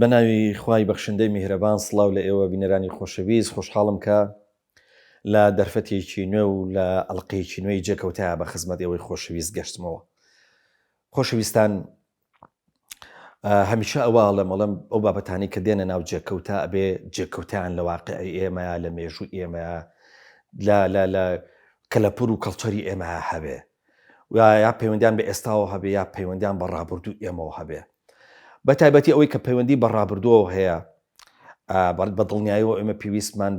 بەناوی خوای بەخشندەی میهرەبان سڵاو لە ئێوە بینەرانی خۆشەویست خۆشحاڵم کە لە دەرفەتێکی نوێ و لە ئەڵقەیەکی نوێی جێکەوتایە بە خزمەت ئێوەی خۆشەویست گەشتمەوە. خۆشەویستان، هەمیشە ئەوواڵە مەڵم ئەو بابەتانی کە دێنە ناو جێکەوتە ئەبێ جێکەوتیان لە واقعی ئێمەیە، لە مێژوو ئێمەیە، لە کەلەپور و کەڵچەری ئێمە هەبێ، یا پەیوەندیان بە ئێستاەوە هەبێ یا پەیوەندیان بە ڕابردوو ئێمەوە هەبێ. بە تایبەتی ئەوەی کە پەیوەندی بە ڕابردووەوە هەیە، بە دڵنیاییەوە ئێمە پێویستمان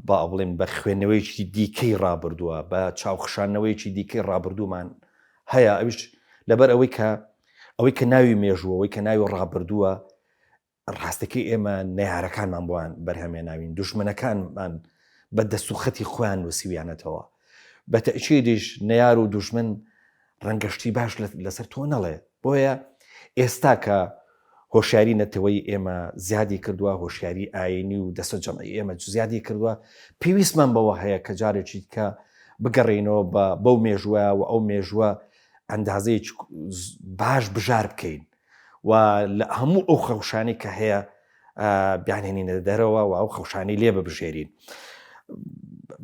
بڵێن بە خوێندنەوەیکی دیکەی ڕابردووە، بە چاوخشانەوەیکی دیکەی ڕابردوومان هەیە. ئەویش لەبەر ئەوەی کە ناوی مێژووە، ئەوەی کە ناوی ڕابردووە، ڕاستەکەی ئێمە نەیارەکانمان بۆیان بەرهەمێناوین، دوژمنەکانمان بە دەستوخەتی خۆیان وەسیویانەتەوە. بە تەئکیدیش نەیار و دوژمن ڕەنگەشتی باش لەسەر تۆ نەڵێ. بۆیە ئێستا کە هۆشیاری نەتەوەی ئێمە زیادی کردووە، هۆشیاری ئاینی و دەستە جەمعی ئێمە زیادی کردووە، پێویستمان بەوە هەیە کە جارێکی کە بگەڕێنەوە بەو مێژووە و ئەو مێژووە ئەندازەیە باش بژار بکەین و لە هەموو ئەو خەوشانی کە هەیە بیانێنینە دەرەوە و ئەو خەوشانی لێ ببژێرین.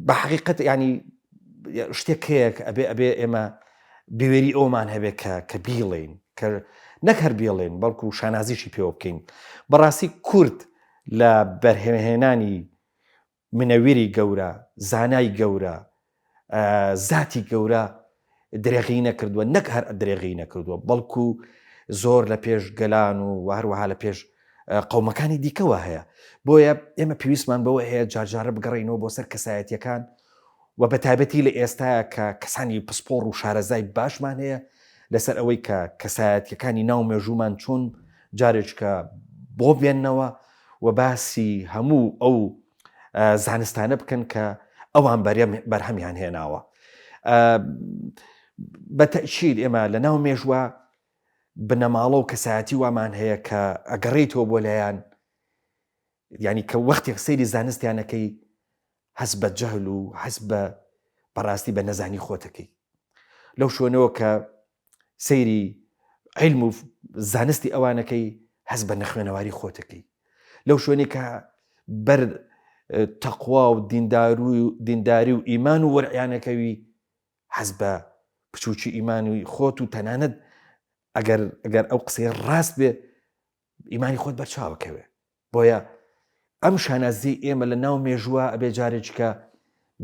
بە حەقیقەت ینی شتێک هەیە ئەبێ ئێمە بوێری ئەومان هەبێ کە بیڵێن، کە نەک هەر بێڵێن بەڵکو شانازیشی پێوە بکەین. بەڕاستی کورد لە بەرهەمهێنانی منەویری گەورە، زانای گەورە، زاتی گەورە درێغی نەکردووە، نەک هەر درێغی نەکردووە، بەڵکو زۆر لە پێش گەلان و هەروەها لە پێش قەومەکانی دیکەوە هەیە. بۆیە ئێمە پێویستمان بەوە هەیە جارجارە بگەڕێنەوە بۆ سەر کەسایەتیەکان و بە تایبەتی لە ئێستاە کە کەسانی پسپۆڕ و شارەزای باشمان هەیە لەسەر ئەوەی کە کەسایەتیەکانی ناو مێژوومان چۆن جارێککە بۆ بێننەوە و باسی هەموو ئەو زانستانە بکەن کە ئەوان بەرهەمیان هێناوە. بە تەئکید ئێمە لە ناو مێژووە بنەماڵە و کەسایەتی وامان هەیە کە ئەگەڕێیتەوە بۆ لایەن، ینی کە وەختێک سەیری زانستیانەکەی هەست بە جەهل و هەست بەڕاستی بە نەزانی خۆتەکەی، لەو شوێنەوە کە سەیری عیلم و زانستی ئەوانەکەی هەست بە نەخوێنەواری خۆتەکەی، لەو شوێنی کە بەر تەقوا و دینداری و ئیمان و وەرعیانەکەوی هەست بە پچوکی ئیمانی خۆت و تەنانەت ئەگەر ئەو قسەی ڕاست بێ ئیمانی خۆت بەرچاوەکەوێ. بۆیە ئەم شانازی ئێمە لە ناو مێژووە ئەبێ جارێککە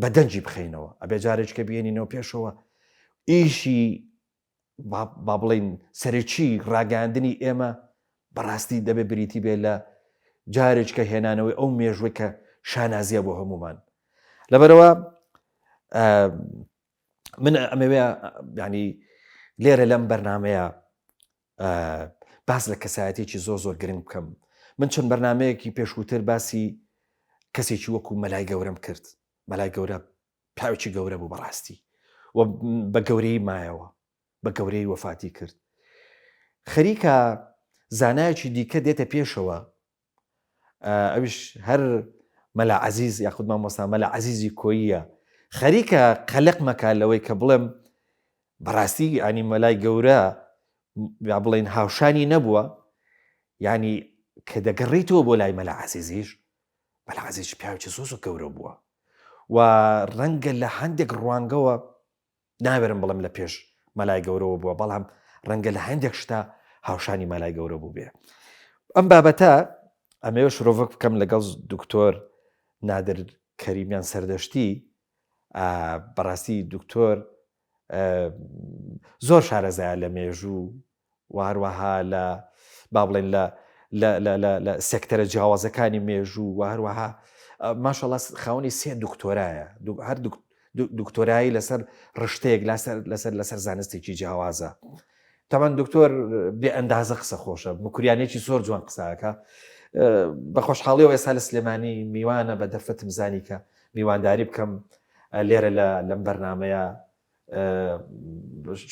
بە دەنجی بخەینەوە، ئەبێ جارێککە بێنینەوە پێشەوە. ئیشی با بڵین سەرچی ڕاگەاندنی ئێمە بەڕاستی دەبێ بریتی بێ لە جارێککە هێنانەوەی ئەو مێژووە کە شانازیە بۆ هەمومان. لەبەرەوە من ئەمەوێ ینی لێرە لەم بەرنامەیە باس لە کەسایەتێکی زۆر گرنگ بکەم. من چەند بەرنمەیەکی پێشووتر باسی کەسێکی وەکو مەلای گەورەم کرد. مەلای گەورە پیاوێکی گەورە بوو بەڕاستی و بە گەورەی مایەوە، بە گەورەی وەفاتی کرد. خەریکە زانایەکی دیکە دێتە پێشەوە، ئەویش هەر مەلا عەزیز یاخود مامۆستا مەلا عەزیزی کۆییە، خەریکە قەلق مەکا لەوەی کە بڵێم بەڕاستی ینی مەلای گەورە یا بڵێن هاوشانی نەبووە، ینی کە دەگەڕێیتەوە بۆ لای مەلا عەزیزیش، مەلا عەزیز پیاوێکی زۆر گەورە بووە و ڕەنگە لە هەندێک ڕوانگەوە نابێرم بڵم لە پێش مەلای گەورەوە بووە، بەڵام ڕەنگە لە هەندێک شتا هاوشانی مەلای گەورە بوو بێ. ئەم بابەتە ئەمەوێ شرۆڤک بکەم لەگەڵ دکتۆر نادر کەریمیان سەردەشتی. بەڕاستی دکتۆر زۆر شارەزایە لە مێژوو و هەروەها لە با بڵێن لە سێکتەرە جیاوازەکانی مێژوو و هەروەها ماشەڵڵا خاوەنی 3 دکتۆرایە، هەر دکتۆرایی لەسەر ڕشتەیەک لەسەر زانستێکی جیاوازە. تاوان دکتۆر بێ ئەندازە قسە خۆشە، مکوریانێکی زۆر جوان قساکە. بە خۆشحاڵیەوە ئێستا لە سلێمانی میوانە بە دەرفەتم زانی کە میوانداری بکەم لێرە لەم بەرنامەیە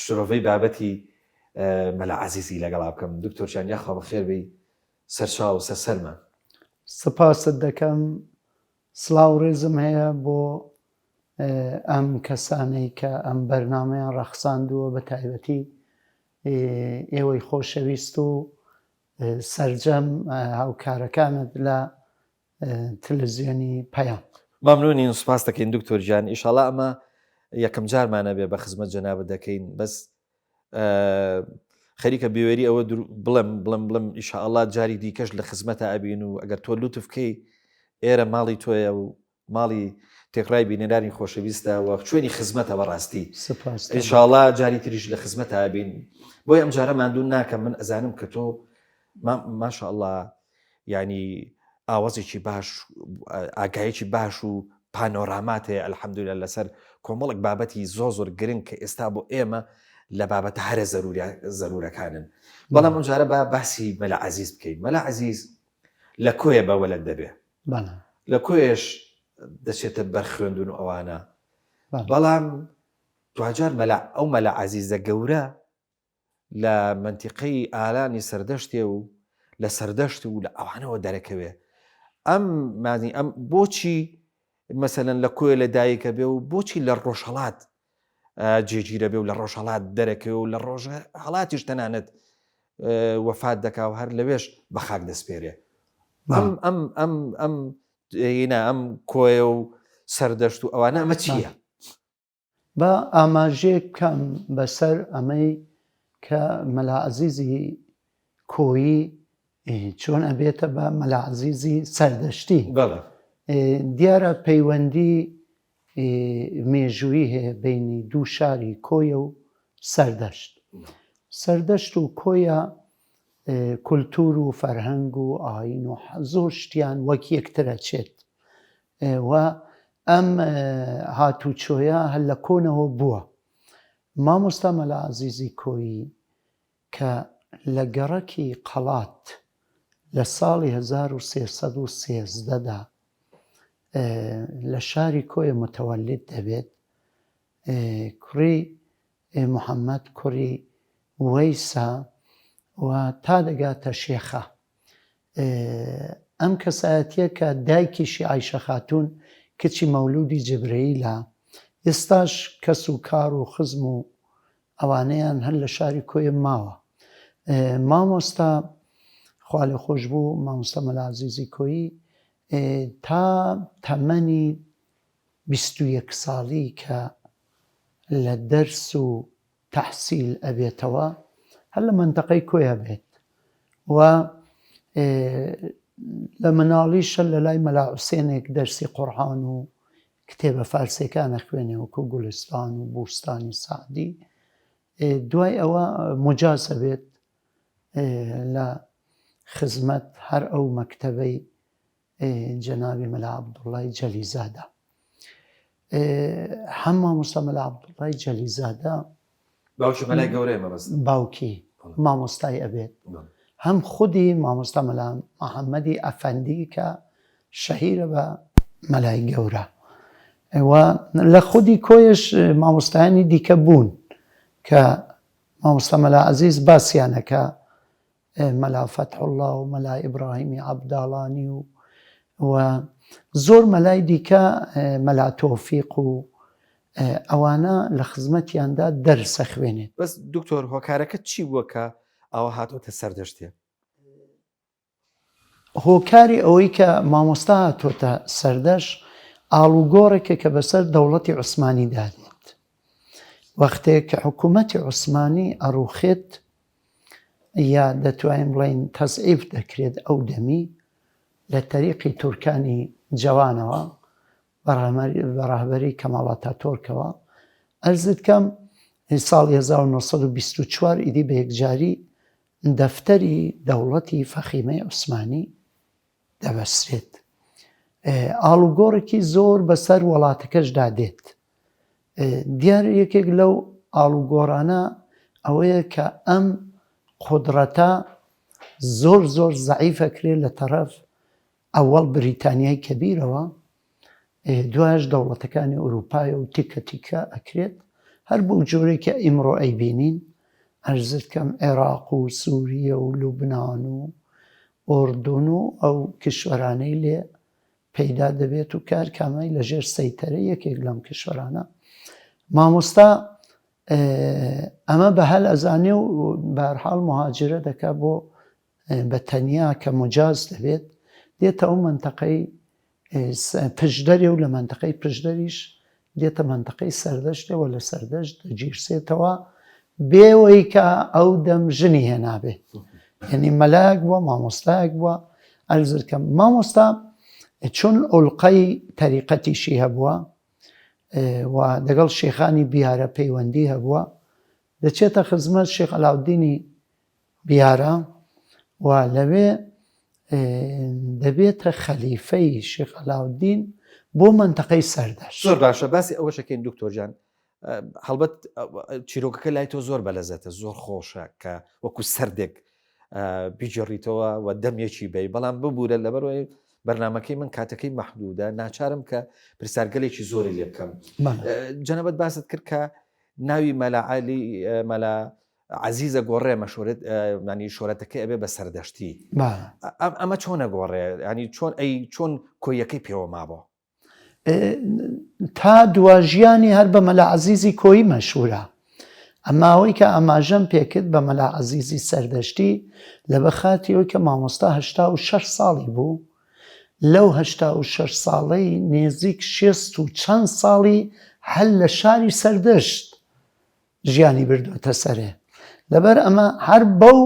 شرۆڤەی بابەتی مەلا عەزیزی لەگەڵا بکەم. دکتۆرشان یاخوا بەخێر بی، سەرچاو و سەرسەرمان. سپاست دەکەم. سڵاو ڕێزم هەیە بۆ ئەم کەسانەی کە ئەم بەرنامەیان ڕەخساندووە، بە تایبەتی ئێوەی خۆشەویست و سەرجەم هاوکارەکانت لە تەلەڤیزیۆنی پەیام. ممنونین سوپاس دەکەین دکتۆر گیان. ئیشاڵا ئەمە یەکەم جارمانە بێ بە خزمەت جەنابەت دەکەین، بەس خەریکە بێوێری ئەوە بڵم ئیشاءالله جاری دیکەش لە خزمەتە ئەبین و ئەگەر تۆ لوتف بکەی ئێرە ماڵی تۆیە و ماڵی تێکڕای بینەداری خۆشەویستە و شوێنی خزمەتە بەڕاستی. ئیشاءالله جاری تریش لە خزمەتە ئەبین. بۆی ئەم جارە ماندوو ناکەم، من ئەزانم کە تۆ ماشاءالله ینی ئاوازێکی باش، ئاگایەکی باش و پانۆرامات هەیە ئەلحەمدولیلا لەسەر کۆمەڵک بابەتی زۆر گرنگ کە ئێستا بۆ ئێمە لە بابەتە هەرە زەرورەکانن. بەڵام ئەم جارە بە باسی مەلا عەزیز بکەین. مەلا عەزیز لە کۆیە بەوەلەت دەبێ، لە کۆیش دەچێتە بەرخوێندون و ئەوانە، بەڵام دوجار ئەو مەلا عەزیزە گەورە لە منتیقەی ئالانی سەردەشتێ و لە سەردەشت و لە ئەوانەوە دەرەکەوێ. ئەم بۆچی مەسەلەن لە کۆیە لە دایکە بێ و بۆچی لە ڕۆژهەڵات جێگیرە بێ و لە ڕۆژهەڵات دەرەکەوێ و لە ڕۆژە هەڵاتیش تەنانەت وەفات دەکا و هەر لەوێش بە خاک دەسپێرێ. ئەم کۆیە و سەردەشت و ئەوانە ئەمە چییە؟ بە ئاماژەیەک بکەم بەسەر ئەمەی کە مەلا عەزیزی کۆیی چۆن ئەبێتە بە مەلا عەزیزی سەردەشتی. دیارە پەیوەندی مێژووی هەیە بینی دوو شاری کۆیە و سەردەشت. سەردەشت و کۆیە کولتور و فەرهەنگ و ئاین و زۆر شتیان وەک یەکترە چێت و ئەم هاتوچۆیە هەر لە کۆنەوە بووە. مامۆستا مەلا عەزیزی کۆیی کە لە گەڕەکی قەڵات لە ساڵی 1313دا لە شاری کۆیە متەوەلید دەبێت، کوڕی محەممەد کوڕی وەیسا و تا دەگاتە شێخە. ئەم کەسایەتیە کە دایکیشی عایشە خاتوون کچی مەولودی جبرەیلە، ئێستاش کەس و کار و خزم و ئەوانەیان هەر لە شاری کۆیە ماوە. مامۆستا خوا لێ خۆش بوو، مامۆستا مەلا عەزیزی کۆیی تا تەمەنی 21 ساڵی کە لە دەرس و تەحسیل ئەبێتەوە هەر لە مەنتەقەی کۆیە بێت و لە مناڵیشە لە لای مەلا حوسێنێک دەرسی قورئان و کتێبە فارسیەکانە خوێنێ وەکو گولستان و بوستانی سعدی. دوای ئەوە مجاز ئەبێت لە خزمەت هەر ئەو مەکتەبەی جەنابی مەلا عەبدوڵڵای جەلیزادە. هەم مامۆستا مەلا عەبدوڵڵای جەلیزادە باوکی مامۆستای ئەبێت، هەم خودی مامۆستا مەلا محەممەدی ئەفەندی کە شەهیرە بە مەلای گەورە و لە خودی کۆیش مامۆستایانی دیکە بوون کە مامۆستا مەلا عەزیز باسییانەکە، مەلا فەتحوڵڵا و مەلا ئیبراهیمی عەبداڵانی و زۆر مەلای دیکە، مەلا تۆفیق و ئەوانە لە خزمەتیاندا دەرسە خوێنێت. بەس دکتۆر هۆکارەکە چی بووە کە ئەوە هاتۆتە سەردەشتێ؟ هۆکاری ئەوەی کە مامۆستا هاتۆتە سەردەشت ئاڵوگۆڕێکە کە بەسەر دەوڵەتی عوسمانی دادێت. وەختێک کە حکوومەتی عوسمانی ئەڕوخێت یا دەتوانین بڵین تەزعیف دەکرێت ئەو دەمی لە تەریقی تورکانی جوانەوە بەڕاهبەری کەماڵ ئاتاتۆرکەوە، ئەرزت کەم ساڵی 1924 ئیدی بە یەکجاری دەفتەری دەوڵەتی فەخیمەی عوسمانی دەبەسترێت. ئاڵوگۆڕێکی زۆر بەسەر وڵاتەکەش دادێت. دیار یەکێک لەو ئاڵوگۆڕانە ئەوەیە کە ئەم قودرەتە زۆر زەعیفە کرێت لە تەرەف ئەوەڵ بریتانیای کەبیرەوە، دوایش دەوڵەتەکانی ئەوروپای و تیکە تیکە ئەکرێت هەر بۆ جۆرێکە ئیمڕۆ ئەیبینین. ئەرزت کەم عێراق و سووریە و لوبنان و ئۆردون و ئەو کشوەرانەی لێ پەیدا دەبێت و کارکامای لەژێر سەیتەرە یەکێک لەم کشوەرانە. مامۆستا ئەمە بە هەل ئەزانێ و بەهەرحاڵ مهاجرە دەکا بۆ بە تەنیا کە مجاز دەبێت دێتە ئەو منتەقەی پشدەری و لە منتەقەی پشدەریش دێتە منتەقەی سەردەشتەوە لە سەردەشت دەگیرسێتەوە بێەوەی کە ئەو دەم ژنی هێنابێ یعنی مەلایەک بووە مامۆستایەک بووە ئەرزکەم مامۆستا چون ئۆڵقەی تەریقەتیشی هەبووە و لەگەڵ شێخانی بیارە پەیوەندی هەبووە دەچێتە خزمەت شێخ عەلاودینی بیارە و لەوێ دەبێتە خەلیفەی شێخ عەلاودین بۆ منتەقەی سەردەشت. زۆر باشە باسی ئەوە شەکەین دکتۆر جان هەڵبەت چیرۆکەکە لای تۆ زۆر بەلەزەتە زۆر خۆشە کە وەکو سەردێک بیجێڕیتەوە و دەمێکی بێ بەڵام ببوورە لەبەرەوەی بەرنمەکەی من کاتەکەی مەحدودە ناچارم کە پرسیارگەلێکی زۆری لێ بکەم. جەنەبەت باست کرد کە ناوی مەلا عەلی مەلا عەزیزە گۆڕێ مەشورەت ینی شۆرەتەکەی ئەبێ بە سەردەشتی ئەمە چۆنە گۆڕێ ینی چۆن کۆیەکەی پێوە مابوو تا دواژیانی هەر بە مەلا عەزیزی کۆیی مەشهورە ئەمما ئەوەی کە ئەماژەم پێکرد بە مەلا عەزیزی سەردەشتی لە بەخاتی ئەوەی کە مامۆستا 86 ساڵی بوو لەو 86 ساڵەی نێزیک 60 و چەند ساڵی هەل لە شاری سەردەشت ژیانی بردووەتە سەرێ لەبەر ئەمە هەر بەو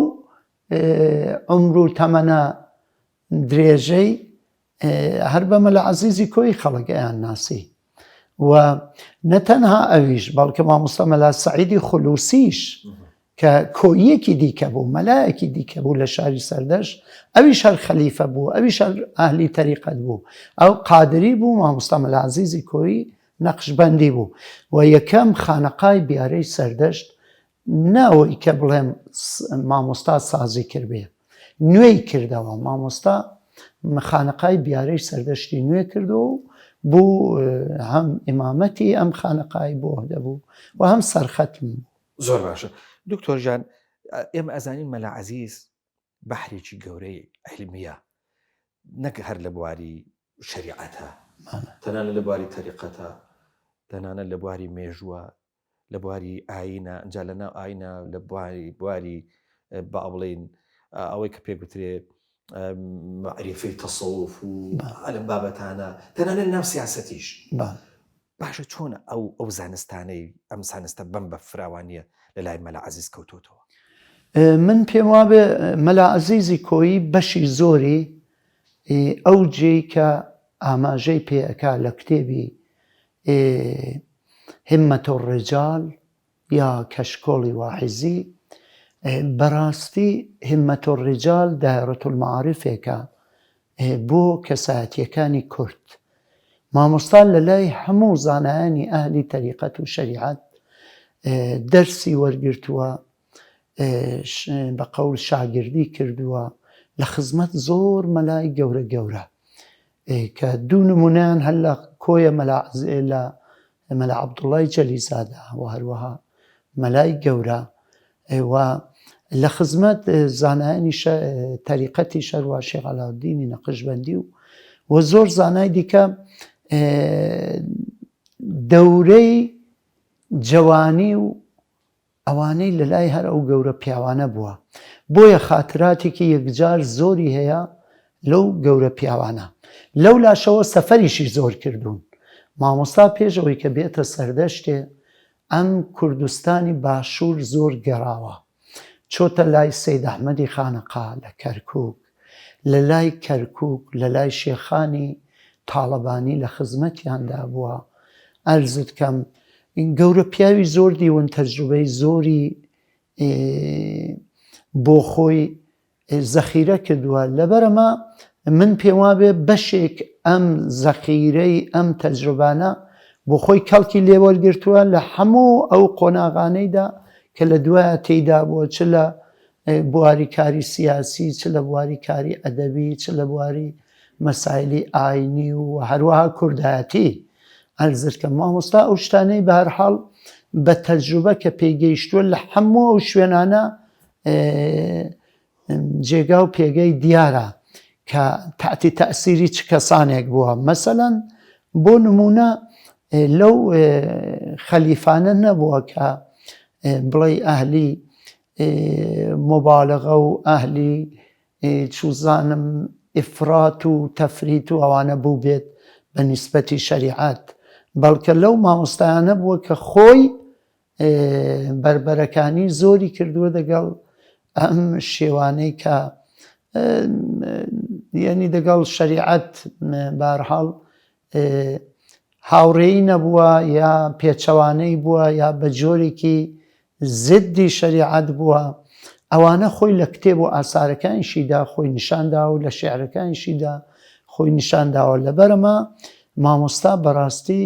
عمر و تەمەنە درێژەی هەر بە مەلا عەزیزی کۆی خەڵکیان ناسی و نەتەنها ئەویش بەڵکە مامۆستا مەلا سەعیدی خولوسیش کە کۆیەکی دیکە بوو مەلایەکی دیکە بوو لە شاری سەردەشت ئەویش هەر خەلیفە بوو ئەویش هەر ئەهلی تەریقەت بوو ئەو قادری بوو مامۆستا مەلا عەزیزی کۆی نەقشبەندی بوو و یەکەم خانەقای بیارەی سەردەشت ناوەی کە بڵێم مامۆستا سازی کردبێ نوێی کردەوە مامۆستا خانەقای بیارەی سەردەشتی نوێ کردو و بوو هەم ئیمامەتی ئەم خانەقای بۆ دەبوو و هەم سەرخەتم بوو. زۆر باشە دکتۆر ژان ئێمە ئەزانین مەلا عەزیز بەحرێکی گەورەی عیلمیە نەک هەر لە بواری شەریعەتە تەنانەت لە بواری تەریقەتە تەنانەت لە بواری مێژووە لە بواری ئاینە ئەجا لەناو ئاینە لە بواری بە بڵێن ئەوەی کە پێگوترێ معریفەی تەسەووف و لەم بابەتانە تەنانەت ناو سیاسەتیش باشە چۆنە ئەو زانستانەی ئەم زانستە بەم بە فراوانیە لە لای مەلا عەزیز کەوتۆتەوە. من پێم وابێ مەلا عەزیزی کۆیی بەشی زۆری ئەو جێی کە ئاماژەی پێەکا لە کتێبی همەت الرجال یا کەشکۆڵی واعیزی بەڕاستی همەت الرجال دایرەت المعارفێکە بۆ کەسایەتیەکانی کورد مامۆستا لە لای هەموو زانایانی ئەهلی تەریقەت و شەریعەت دەرسی وەرگرتووە بە قەول شاگردی کردووە لە خزمەت زۆر مەلای گەورە گەورە کە دوو نمونەیان هەر لە کۆیە لە مەلا عەبدوڵڵای جەلیزادە و هەروەها مەلای گەورە و لە خزمەت زانایانی تەریقەتی شەروە شێخ عەلاودینی نەقشبەندی و زۆر زانای دیکە دەورەی جوانی و ئەوانەی لە لای هەر ئەو گەورە پیاوانە بووە بۆیە خاتراتێکی یەکجار زۆری هەیە لەو گەورە پیاوانە لەو لاشەوە سەفەریشی زۆر کردوون مامۆستا پێشەوەی کە بێتە سەردەشتێ ئەم کوردستانی باشوور زۆر گەڕاوە چۆتە لای سەید ئەحمەدی خانەقا لە کەرکووک لە لای کەرکووک لە لای شێخانی تاڵەبانی لە خزمەتیاندا بووە ئەرزت کەم گەورە پیاوی زۆر دیون تەجروبەی زۆری بۆ خۆی زەخیرە کردووە لەبەرەمە من پێم وابێ بەشێک ئەم زەخیرەی ئەم تەجروبانە بۆ خۆی کەڵکی لێوەرگرتووە لە هەموو ئەو قۆناغانەیدا کە لە دوایە تێیدا بووە چ لە بواری کاری سیاسی چ لە بواری کاری ئەدەبی چ لە بواری مەسایلی ئاینی و هەروەها کوردایەتی ئەرزکە مامۆستا ئەو شتانەی بە هەرحاڵ بە تەجروبە کە پێگەیشتووە لە هەموو ئەو شوێنانە جێگا و پێگەی دیارە کە تاتی تەئسیری چ کەسانێک بووە مەسەلەن بۆ نمونە لەو خەلیفانە نەبووە کە بڵێ ئەهلی مۆبالەغە و ئەهلی چوزانم ئفرات و تەفریت و ئەوانە بوو بێت بە نیسبەتی شەریعەت بەڵکە لەو مامۆستایانە بووە کە خۆی بربەرەکانی زۆری کردووە دەگەڵ ئەم شێوانەی کە یعنی دەگەڵ شەریعەت بەهەرحاڵ هاوڕێی نەبووە یا پێچەوانەی بووە یا بە جۆرێکی زدی شەریعەت بووە ئەوانە خۆی لە کتێب و ئاسارەکانیشیدا خۆی نیشاندا و لە شێعرەکانیشیدا خۆی نیشانداوە لەبەرەمە مامۆستا بەڕاستی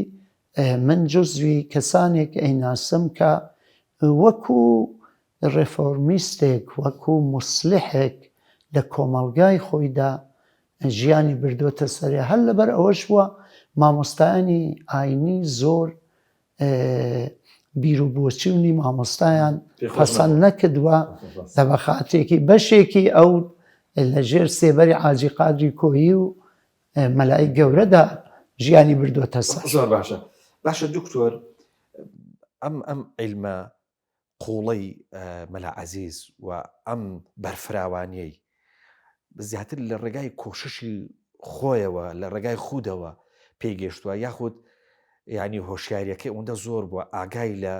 من جزوی کەسانێک ئەیناسم کە وەکو ڕێفۆرمیستێک وەکو موسلحێک لە کۆمەڵگای خۆیدا ژیانی بردووەتە سەرێ هەر لەبەر ئەوەش بووە مامۆستایانی ئاینی زۆر بیرروبووچوونی مامۆستایان پەسەند نەکردووە لە بەخاتێکی بەشێکی ئەو لەژێر سێبەری حاجی قادری کۆیی و مەلای گەورەدا ژیانی بردووەتە سەر. زۆر باشە باشە دکتۆر ئەم عیلمە قوڵەی مەلا عەزیز و ئەم بەرفراوانیەی زیاتر لە ڕێگای کۆششی خۆیەوە لە ڕێگای خودەوە پێیگەشتووە یاخود یعنی هۆشیاریەکەی ئەوەندە زۆر بووە ئاگای لە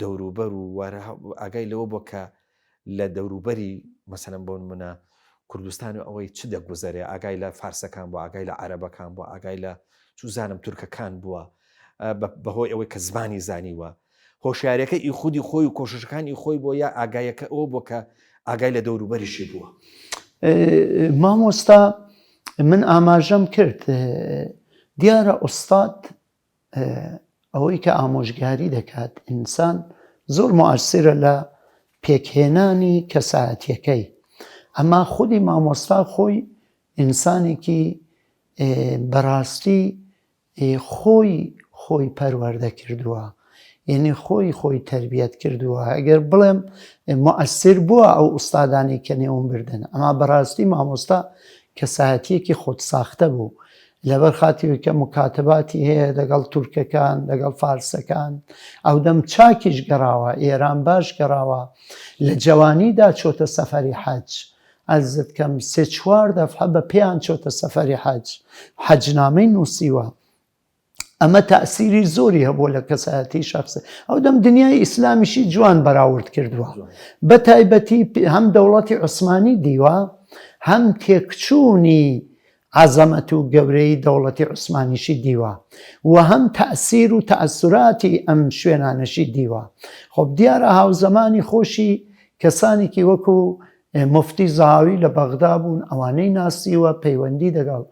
دەوروبەر و ئاگای لەوە بووە کە لە دەوروبەری مەسەلەن بۆ نمونە کوردستان و ئەوەی چ دەگوزەرێ ئاگای لە فارسەکان بووە ئاگای لە عەرەبەکان بووە ئاگای لە چوزانم تورکەکان بووە بەهۆی ئەوەی کە زمانی زانیوە هۆشیارەکە ئی خودی خۆی و کۆششەکانی خۆی بۆ یا ئاگایەکە ئەوە بۆ کە ئاگای لە دەوروبەریشی بووە. مامۆستا من ئاماژەم کرد دیارە ئوستاد ئەوەی کە ئامۆژگاری دەکات ئینسان زۆر موعسرە لە پێکهێنانی کەسایەتیەکەی ئەما خودی مامۆستا خۆی ئینسانێکی بەڕاستی خۆی پەروەردە کردووە یعنی خۆی تربیەت کردووە ئەگەر بڵێم موعسر بووە ئەو ئوستادانی کە نێوم بردن ئەما بەڕاستی مامۆستا کەسایەتیەکی خۆت ساختە بوو لەبەر خاتیوی کە مکاتباتی هەیە لەگەڵ تورکەکان لەگەڵ فارسەکان ئەو دەم چاکیش گەڕاوە ئێران باش گەڕاوە لە جوانیدا چۆتە سەفەری حەج ئەزت کەم سێ چوار دەفعە بە پێیان چۆتە سەفەری حەجنامەی نووسیوە ئەمە تەئسیری زۆری هەبووە لە کەسایەتی شەخص ئەو دەم دنیای ئیسلامیشی جوان بەراورد کردووە بە تایبەتی هەم دەوڵەتی عوسمانی دیوە هەم تێکچوونی عەزەمەت و گەورەی دەوڵەتی عوسمانیشی دیوە و هەم تەئسیر و تەئسوراتی ئەم شوێنانەشی دیوە خۆب دیارە هاوزەمانی خۆشی کەسانێکی وەکو مفتی زاهاوی لە بەغدا بوون ئەوانەی ناسیوە پەیوەندی دەگەڵ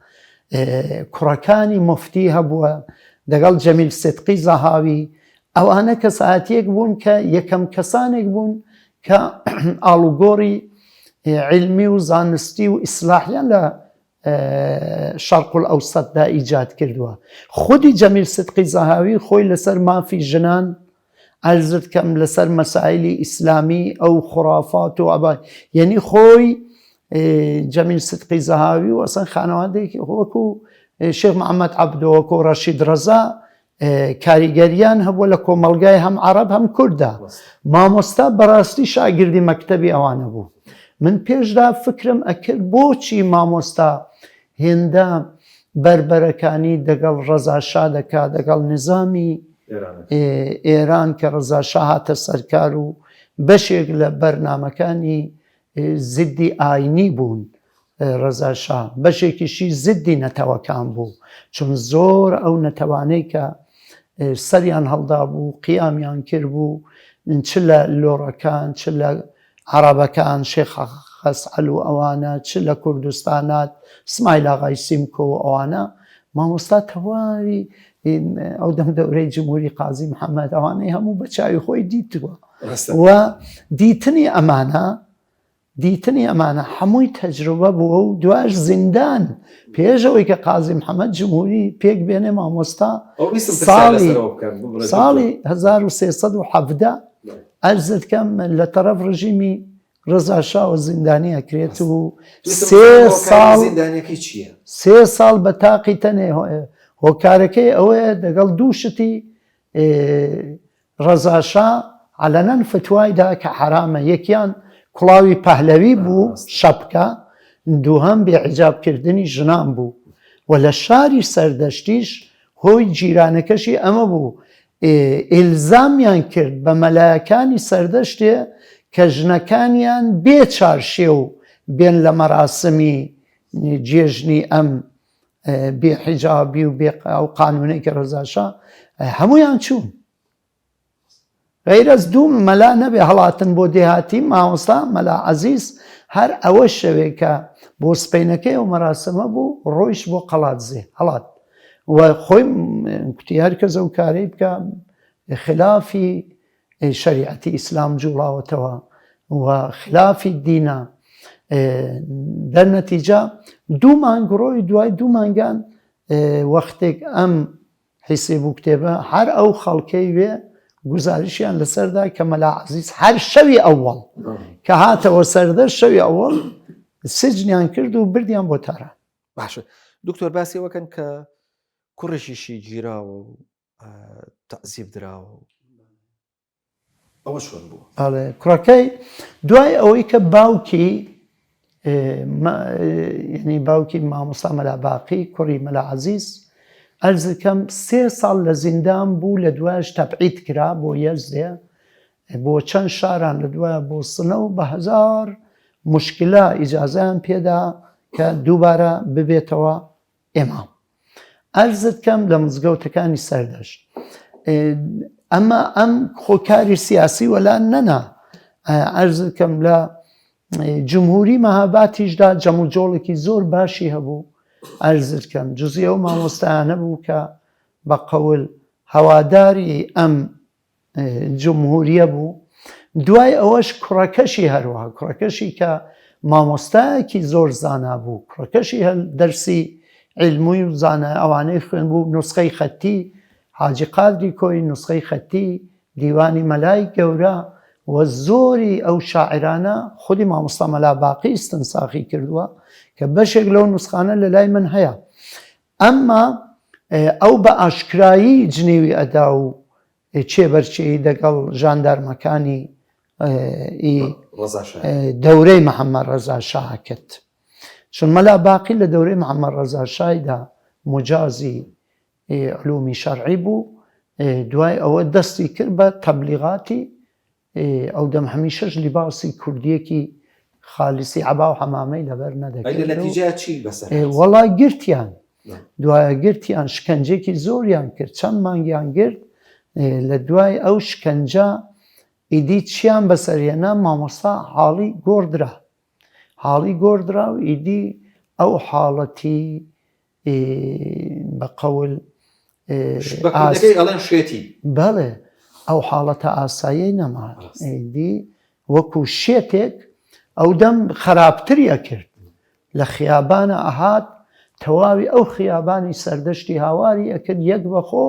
کوڕەکانی مفتی هەبووە دەگەڵ جەمیل سێدقی زاهاوی ئەوانە کەسایەتیەک بوون کە یەکەم کەسانێک بوون کە ئاڵوگۆڕی علمی و زانستی و ئیسلاحیان لە شەرق ئەوسەتدا ئیجاد کردووە خودی جەمیل سێدقی زاهاوی خۆی لەسەر مافی ژنان ئەرزت کەم لەسەر مەسائلی ئیسلامی ئەو خوڕافات و ئەبا یعنی خۆی جەمیل سێدقی زاهاوی و ئەسەن خانەوادەیەکی وەکو شێخ محەممەد عەبدۆ وەکو ڕەشید ڕەزا کاریگەریان هەبووە لە کۆمەڵگای هەم عەرەب هەم کووردا مامۆستا بەڕاستی شاگردی مەکتەبی ئەوانە بوو من پێشدا فکرم ئەکرد بۆچی مامۆستا هێندە بربەرەکانی دەگەڵ ڕەزاشا دەکات دەگەڵ نظامی ئێران کە ڕەزاشا هاتە سەرکار و بەشێک لە بەرنامەکانی زدی ئاینی بوون ڕەزاشا بەشێکیشی زدی نەتەوەکان بوو چون زۆر ئەو نەتەوانەی کە سەریان هەڵدا بوو قیامیان کرد بوو چ لە لۆڕەکان چ لە عەرەبەکان شێخ خەسعەل و ئەوانە چ لە کوردستانات سمایل ئاغای سیمکۆ و ئەوانە مامۆستا تەواوی ئەو دەم دەورەی جمهوری قازی محەممەد ئەوانەی هەموو بە چاوی خۆی دیتووە و دیتنی ئەمانە هەمووی تەجروبە بووە و دواش زیندان پێشەوەی کە قازی محەممەد جمهوری پێک بێنێ مامۆستا ساڵی 1370 ئەرزت کەم لە تەرەف ڕژیمی ڕەزاشا و زیندانی ئەکرێت و 3 ساڵ بە تاقی تەنێ هۆکارەکەی ئەوەیە دەگەڵ دوو شتی ڕەزاشا عەلەنەن فتوایدا کە حرامە یەکیان کوڵاوی پەهلەوی بوو شەپکە دووهەم بێعیجابکردنی ژنان بوو و لە شاری سەردەشتیش هۆی جیرانەکەشی ئەمە بوو ئیلزامیان کرد بە مەلایەکانی سەردەشتێ کە ژنەکانیان بێ چارشێ و بێن لە مەراسمی جێژنی ئەم بێحیجابی و بێ ئەو قانونەی کە ڕەزاشا هەمویان چوون غەیر ئەز دوو مەلا نەبێ هەڵاتن بۆ دێهاتی مامۆستا مەلا عەزیز هەر ئەوە شەوێکە بۆ سپەینەکەی و مەراسمە بوو ڕۆیش بۆ قەڵاتزێ هەڵات و خۆی کوتی هەر کەس ئەو کارەی بکە خلافی شریعەتی ئیسلام جوڵاوەتەوە و خلافی دینە دەرنەتیجە دوو مانگ ڕۆی دوای دوو مانگان وەختێک ئەم حیسێ بوو کتێبە هەر ئەو خەڵکەی وێ گزاریشیان لەسەردا کە مەلا عەزیز هەر شەوی ئەووەڵ کە هاتەوە سەردەشت شەوی ئەووەڵ سجنیان کرد و بردیان بۆ تارە. باشە دکتۆر باسی ئەوەکەن کە کوڕێکیشی گیراوە و تەعزیب دراوە ئەوە چۆن بوو؟ بەڵێ کوڕەکەی دوای ئەوەی کە باوکی یعنی باوکی مامۆستا مەلا باقی کوڕی مەلا عەزیز ئەرز دەکەم 3 ساڵ لە زیندان بوو لە دوایش تەبعید کرا بۆ یەزدێ بۆ چەند شاران لە دوایە بۆ سنە و بە هەزار مشکلە ئیجازەیان پێدا کە دووبارە ببێتەوە ئێمام. ئەرزت کەم لە مزگەوتەکانی سەردەشت ئەمە ئەم خۆکاری سیاسی وەلا نەنا ئەرزت کەم لە جمهوری مەهاباتیشدا جەموجۆڵێکی زۆر باشی هەبوو ئەرزت کەم جزئیە و مامۆستایانە بوو کە بە قەول هەواداری ئەم جمهوریە بوو. دوای ئەوەش کوڕەکەشی هەروەها کوڕەکەشی کە مامۆستایەکی زۆر زانا بوو کوڕەکەشی هەل دەرسی علموی و زانە ئەوانەی خوێن بوو نوسخەی خەتی حاجی قادری کۆی نوسخەی خەتی دیوانی مەلای گەورە و زۆری ئەو شاعرانە خودی مامۆستا مەلا باقی ئستنساخی کردووە کە بەشێک لەو نوسخانە لە لای من هەیە ئەمما ئەو بە ئاشکرایی جنێوی ئەدا و چێبەرچێی دەگەڵ ژاندارمەکانی دەورەی محەممەد ڕەزا شاه کرد چون مەلا باقی لە دەورەی محەممەد ڕەزا شایدا مجازی علومی شەرعی بوو دوای ئەوە دەستی کرد بە تەبلیغاتی ئەو دەم هەمیشەش لیباسی کوردیەکی خالیسی عەبا و حەمامەی لەبەر نەدەکرد وەڵای گرتیان دوایە گرتیان شکەنجێکی زۆریان کرد چەند مانگیان گرت لە دوای ئەو شکەنجە ئیدی چیان بەسەرهێنا مامۆستا حاڵی گۆڕدرا و ئیدی ئەو حاڵەتی بە قەول بەڵێ ئەو حاڵەتە ئاسایی نەما ئیدی وەکو شێتێک ئەو دەم خراپتریە کرد لە خیابانە ئەهات تەواوی ئەو خیابانی سەردەشتی هاواری ئەکرد یەک بەخۆ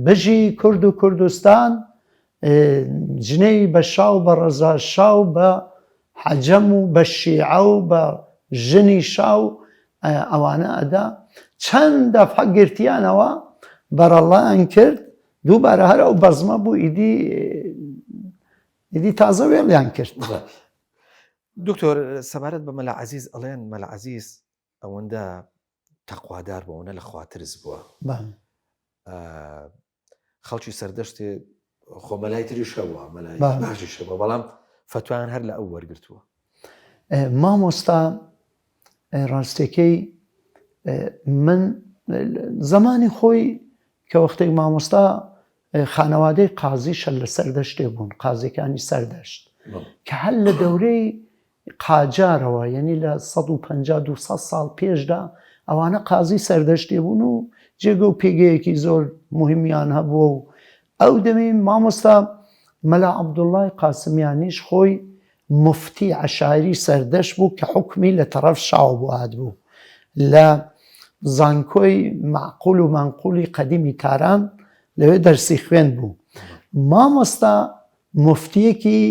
بژی کورد و کوردستان جنەی بە شاو بە ڕەزا شاو بە حەجەم و بە شیعە و بە ژنی شاو ئەوانە ئەدا چەند دەفعە گرتیانەوە بەرەڵایان کرد دووبارە هەر ئەو بەزمە بوو ئیدی تازە وێڵیان کرد. دکتۆر سەبارەت بە مەلا عەزیز ئەڵێن مەلا عەزیز ئەوەندە تەقوادار بووەوەنە لە خواترز بووە خەڵکی سەردەشتێ خۆمەلای تریشەوە مەلای باشیشەوە بەڵام فتوان هەر لە ئەو وەرگرتووە. مامۆستا ڕاستەکەی من زمانی خۆی کە وەختێک مامۆستا خانەوادەی قازیشە لە سەردەشتێ بوون قازیەکانی سەردەشت کە هەر لە دەورەی قاجارەوە یعنی لە 150 ساڵ پێشدا ئەوانە قازی سەردەشتێ بوون و جێگە و پێگەیەکی زۆر مهمیان هەبووە و ئەو دەمی مامۆستا مەلا عەبدوڵڵای قاسمیانیش خۆی مفتی عەشایری سەردەشت بوو کە حوکمی لە تەرەف شاو بوو هاتبوو لە زانکۆی معقول و مەنقوڵی قەدیمی تاران لەوێ دەرسی خوێن بوو. مامۆستا مفتیەکی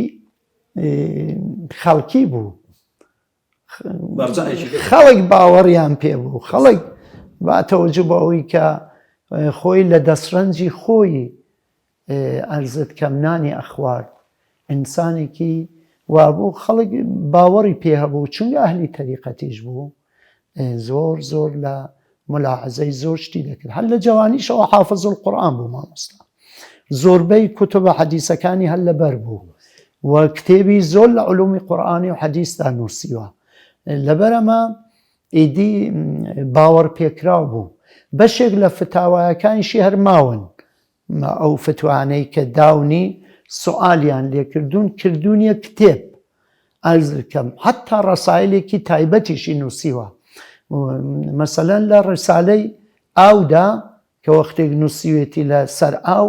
خەڵکی بوو خەڵک باوەڕیان پێ بوو خەڵک باتەوەجو بە ئەوەی کە خۆی لە دەستڕەنجی خۆی ئەرزت کەمنانی ئەخوارد ئینسانێکی وابوو خەڵک باوەڕی پێ هەبوو چونکە ئەهلی تەریقەتیش بوو زۆر زۆر لە ملاحەزەی زۆر شتی دەکرد هەر لە جوانیشەوە حافظ القورئان بوو مامۆستا زۆربەی کوتوبە حەدیسەکانی هەر لەبەر بوو و کتێبی زۆر لە علومی قورئانی و حەدیسدا نووسیوە لەبەر ئەمە ئیدی باوەڕ پێکراو بوو بەشێک لە فتاوایەکانیشی هەر ماون ئەو فتوانەی کە داونی سوئالیان لێکردوون کردوونیە کتێب ئەرزکەم حتا ڕەسایلێکی تایبەتیشی نووسیوە مەسەلەن لە ڕسالەی ئاودا کە وەختێک نووسیوێتی لە سەر ئاو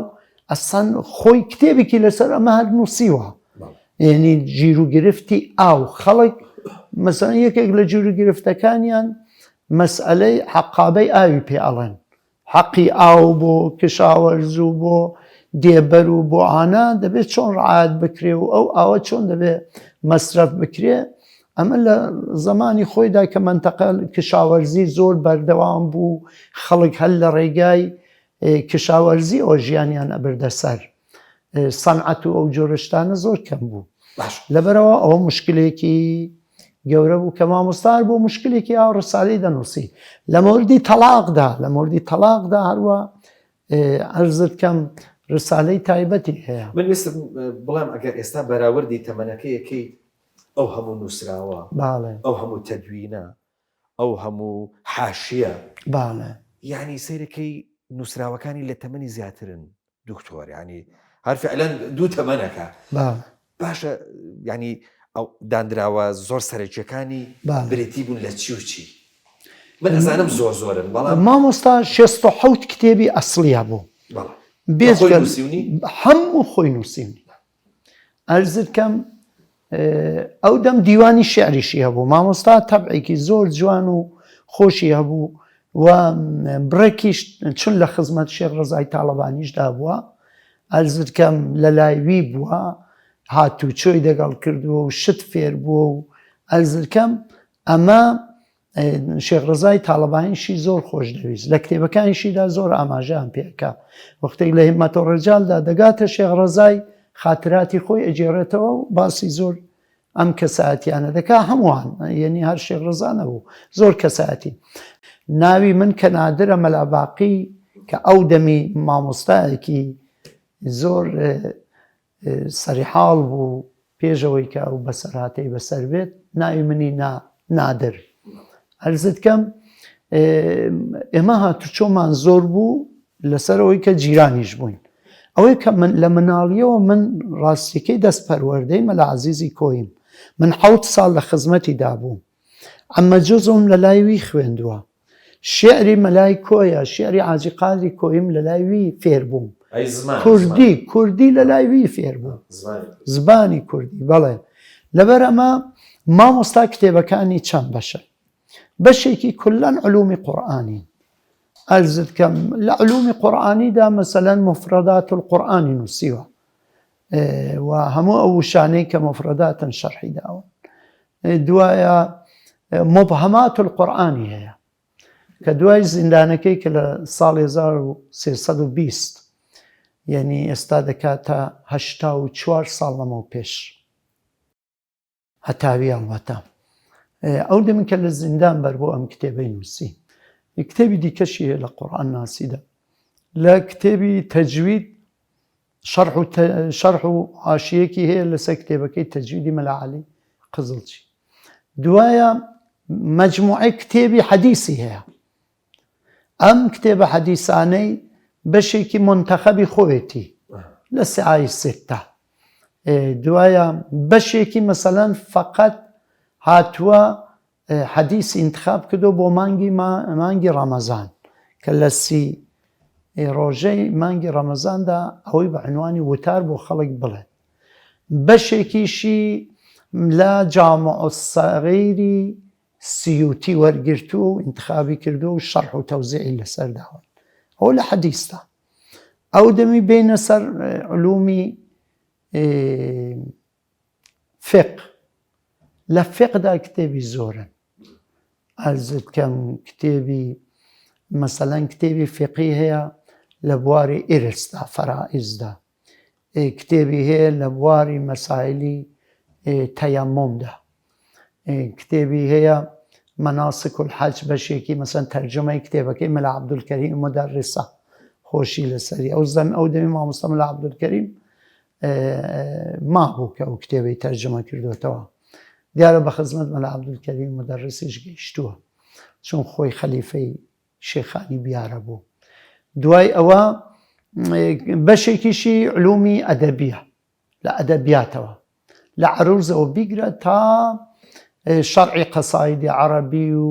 ئەسەن خۆی کتێبێکی لەسەر ئەمە هەر نووسیوە یعنی گیر و گرفتی ئاو خەڵک مەسەلەن یەکێک لە گیر و گرفتەکانیان مەسئلەی حەقابەی ئاوی پێ ئەڵێن حەقی ئاو بۆ کشاوەرز و بۆ دێبەر و بۆ ئانا دەبێت چۆن ڕعایەت بکرێ و ئەو ئاوە چۆن دەبێت مەسرەف بکرێ ئەمە لە زمانی خۆیدا کە منتەقە کشاوەرزی زۆر بەردەوام بوو خەڵک هەر لە ڕێگای کشاوەرزی ئەو ژیانیان ئەبردە سەر سەنعەت و ئەو جۆرەشتانە زۆر کەم بوو لەبەرەوە ئەوە مشکلێکی گەورە بوو کە مامۆستار بۆ مشکلێکی ئاو ڕسالەی دەنووسی لە مۆردی تەلاقدا هەروە عەرزت کەم ڕسالەی تایبەتی هەیە من ویستم بڵام ئەگەر ئێستا بەراوردی تەمەنەکەیەکەی ئەو هەموو نووسراوە ئەو هەموو تەدوینە ئەو هەموو حاشیە یعنی سەیرەکەی نووسراوەکانی لە تەمەنی زیاترن دکتۆر ینی هەر فعلەن دوو تەمەنەکە باشە ینی ئەو دانراوە زۆر سەرەکیەکانی برێتی بوون لە چی و چی من ئەزانم زۆرن بەڵام مامۆستا 67 کتێبی ئەسڵیە بوو هەموو خۆی نووسینی ئەرزت کەم ئەو دەم دیوانی شعریشی هەبوو مامۆستا تەبعێکی زۆر جوان و خۆشی هەبوو و بڕێکیش چون لە خزمەت شێخ ڕەزای تاڵەبانیشدا بووە ئەرزت کەم لە لایوی بووە هاتوو چۆی دەگەڵ کردووە و شت فێر بووە و ئەرزت کەم ئەمە شێخ ڕەزای تاڵەبانیشی زۆر خۆش دەویست لە کتێبەکانیشیدا زۆر ئاماژەیان پێکا وەختێک لە هیمەتە ڕێجالدا دەگاتە شێخ ڕەزای خاتراتی خۆی ئەجێڕێتەوە و باسی زۆر ئەم کەسایەتیانە دەکا هەمووان یعنی هەر شێخ ڕەزا نەبوو زۆر کەسایەتی ناوی من کە نادرە مەلاباقی کە ئەو دەمی مامۆستایەکی زۆر سەریحاڵ بوو پێشەوەی کە ئەو بەسەرهاتەی بەسەر بێت ناوی منی نادر ئەرزت کەم ئێمە هاتوو چۆمان زۆر بوو لەسەرەوەی کە جیرانیش بووین ئەوەی کە لە مناڵیەوە من ڕاستیەکەی دەست پەروەردەی مەلا عەزیزی کۆیم من 7 ساڵ لە خزمەتی دابووم ئەمە جۆزم لە لایوی خوێندووە شعری مەلای کۆیە شعری حاجی قادری کۆیم لە لایوی فێر بووم کوردی لە لایوی فێر بوو زبانی کوردی بەڵێ لەبەر ئەمە مامۆستا کتێبەکانی چەند بەشە بەشێکی کولەن علومی قورئانی ئەرزت کەم لە علومی قورئانیدا مەسەلەن مفردات القورئانی نووسیوە و هەموو ئەو شانەی کە مفرداتن شەرحی داون دوایە مبهەمات القورئانی هەیە کە دوای زیندانەکەی کە لە ساڵی 1320 یعنی ئێستا دەکاتە 84 ساڵ لەمەوە پێش هەتاوی ئەڵبەتە ئەو دەمی کە لە زیندان بەر بۆ ئەم کتێبەی نووسی کتێبی دیکەشی هەیە لە قورئان ناسیدا لە کتێبی تەجوید شەرح و حاشیەکی هەیە لەسەر کتێبەکەی تەجویدی مەلا عەلی قزڵچی دوایە مەجموعەی کتێبی حەدیسی هەیە ئەم کتێبە حەدیسانەی بەشێکی منتەخەبی خۆیەتی لە سعای سێتە دوایە بەشێکی مەسەلەن فەقەت هاتووە حەدیسی انتخاب کردو بۆ مانگی ڕەمەزان کە لە 30 ڕۆژەی مانگی ڕەمەزاندا ئەوەی بە عنوانی وتار بۆ خەڵک بڵێت بەشێکیشی لە جامع الصەغیری سیوتی وەرگرتو و انتخابی کردو و شەرح و تەوزیعی لەسەر داون ئەوە لە حەدیستا ئەو دەمی بینە سەر علومی فقه لە فقدا کتێبی زۆرن ئەرزت کەم کتێبی مەسەلەن کتێبی فقی هەیە لە بواری ئیرسدا فەرائیزدا کتێبی هەیە لە بواری مەسائلی تەیەممۆمدا کتێبی هەیە مناسك الحج بەشێکی مەسەن تەرجمەی کتێبەکەی مەلا عەبدولکەریم مدەرسە خۆشی لەسەری ئەو دەمی مامۆستا مەلا عەبدولکەریم مابوو کە ئەو کتێبەی تەرجمە کردوێتەوە دیارە بە خزمەت مەلا عەبدولکەریم مدەرسیش گەیشتووە چون خۆی خەلیفەی شێخانی بیارە بوو دوای ئەوە بەشێکیشی علومی ئەدەبیە لە ئەدەبیاتەوە لە عەروزەوە بیگرە تا شەرعی قەسایدی عەرەبی و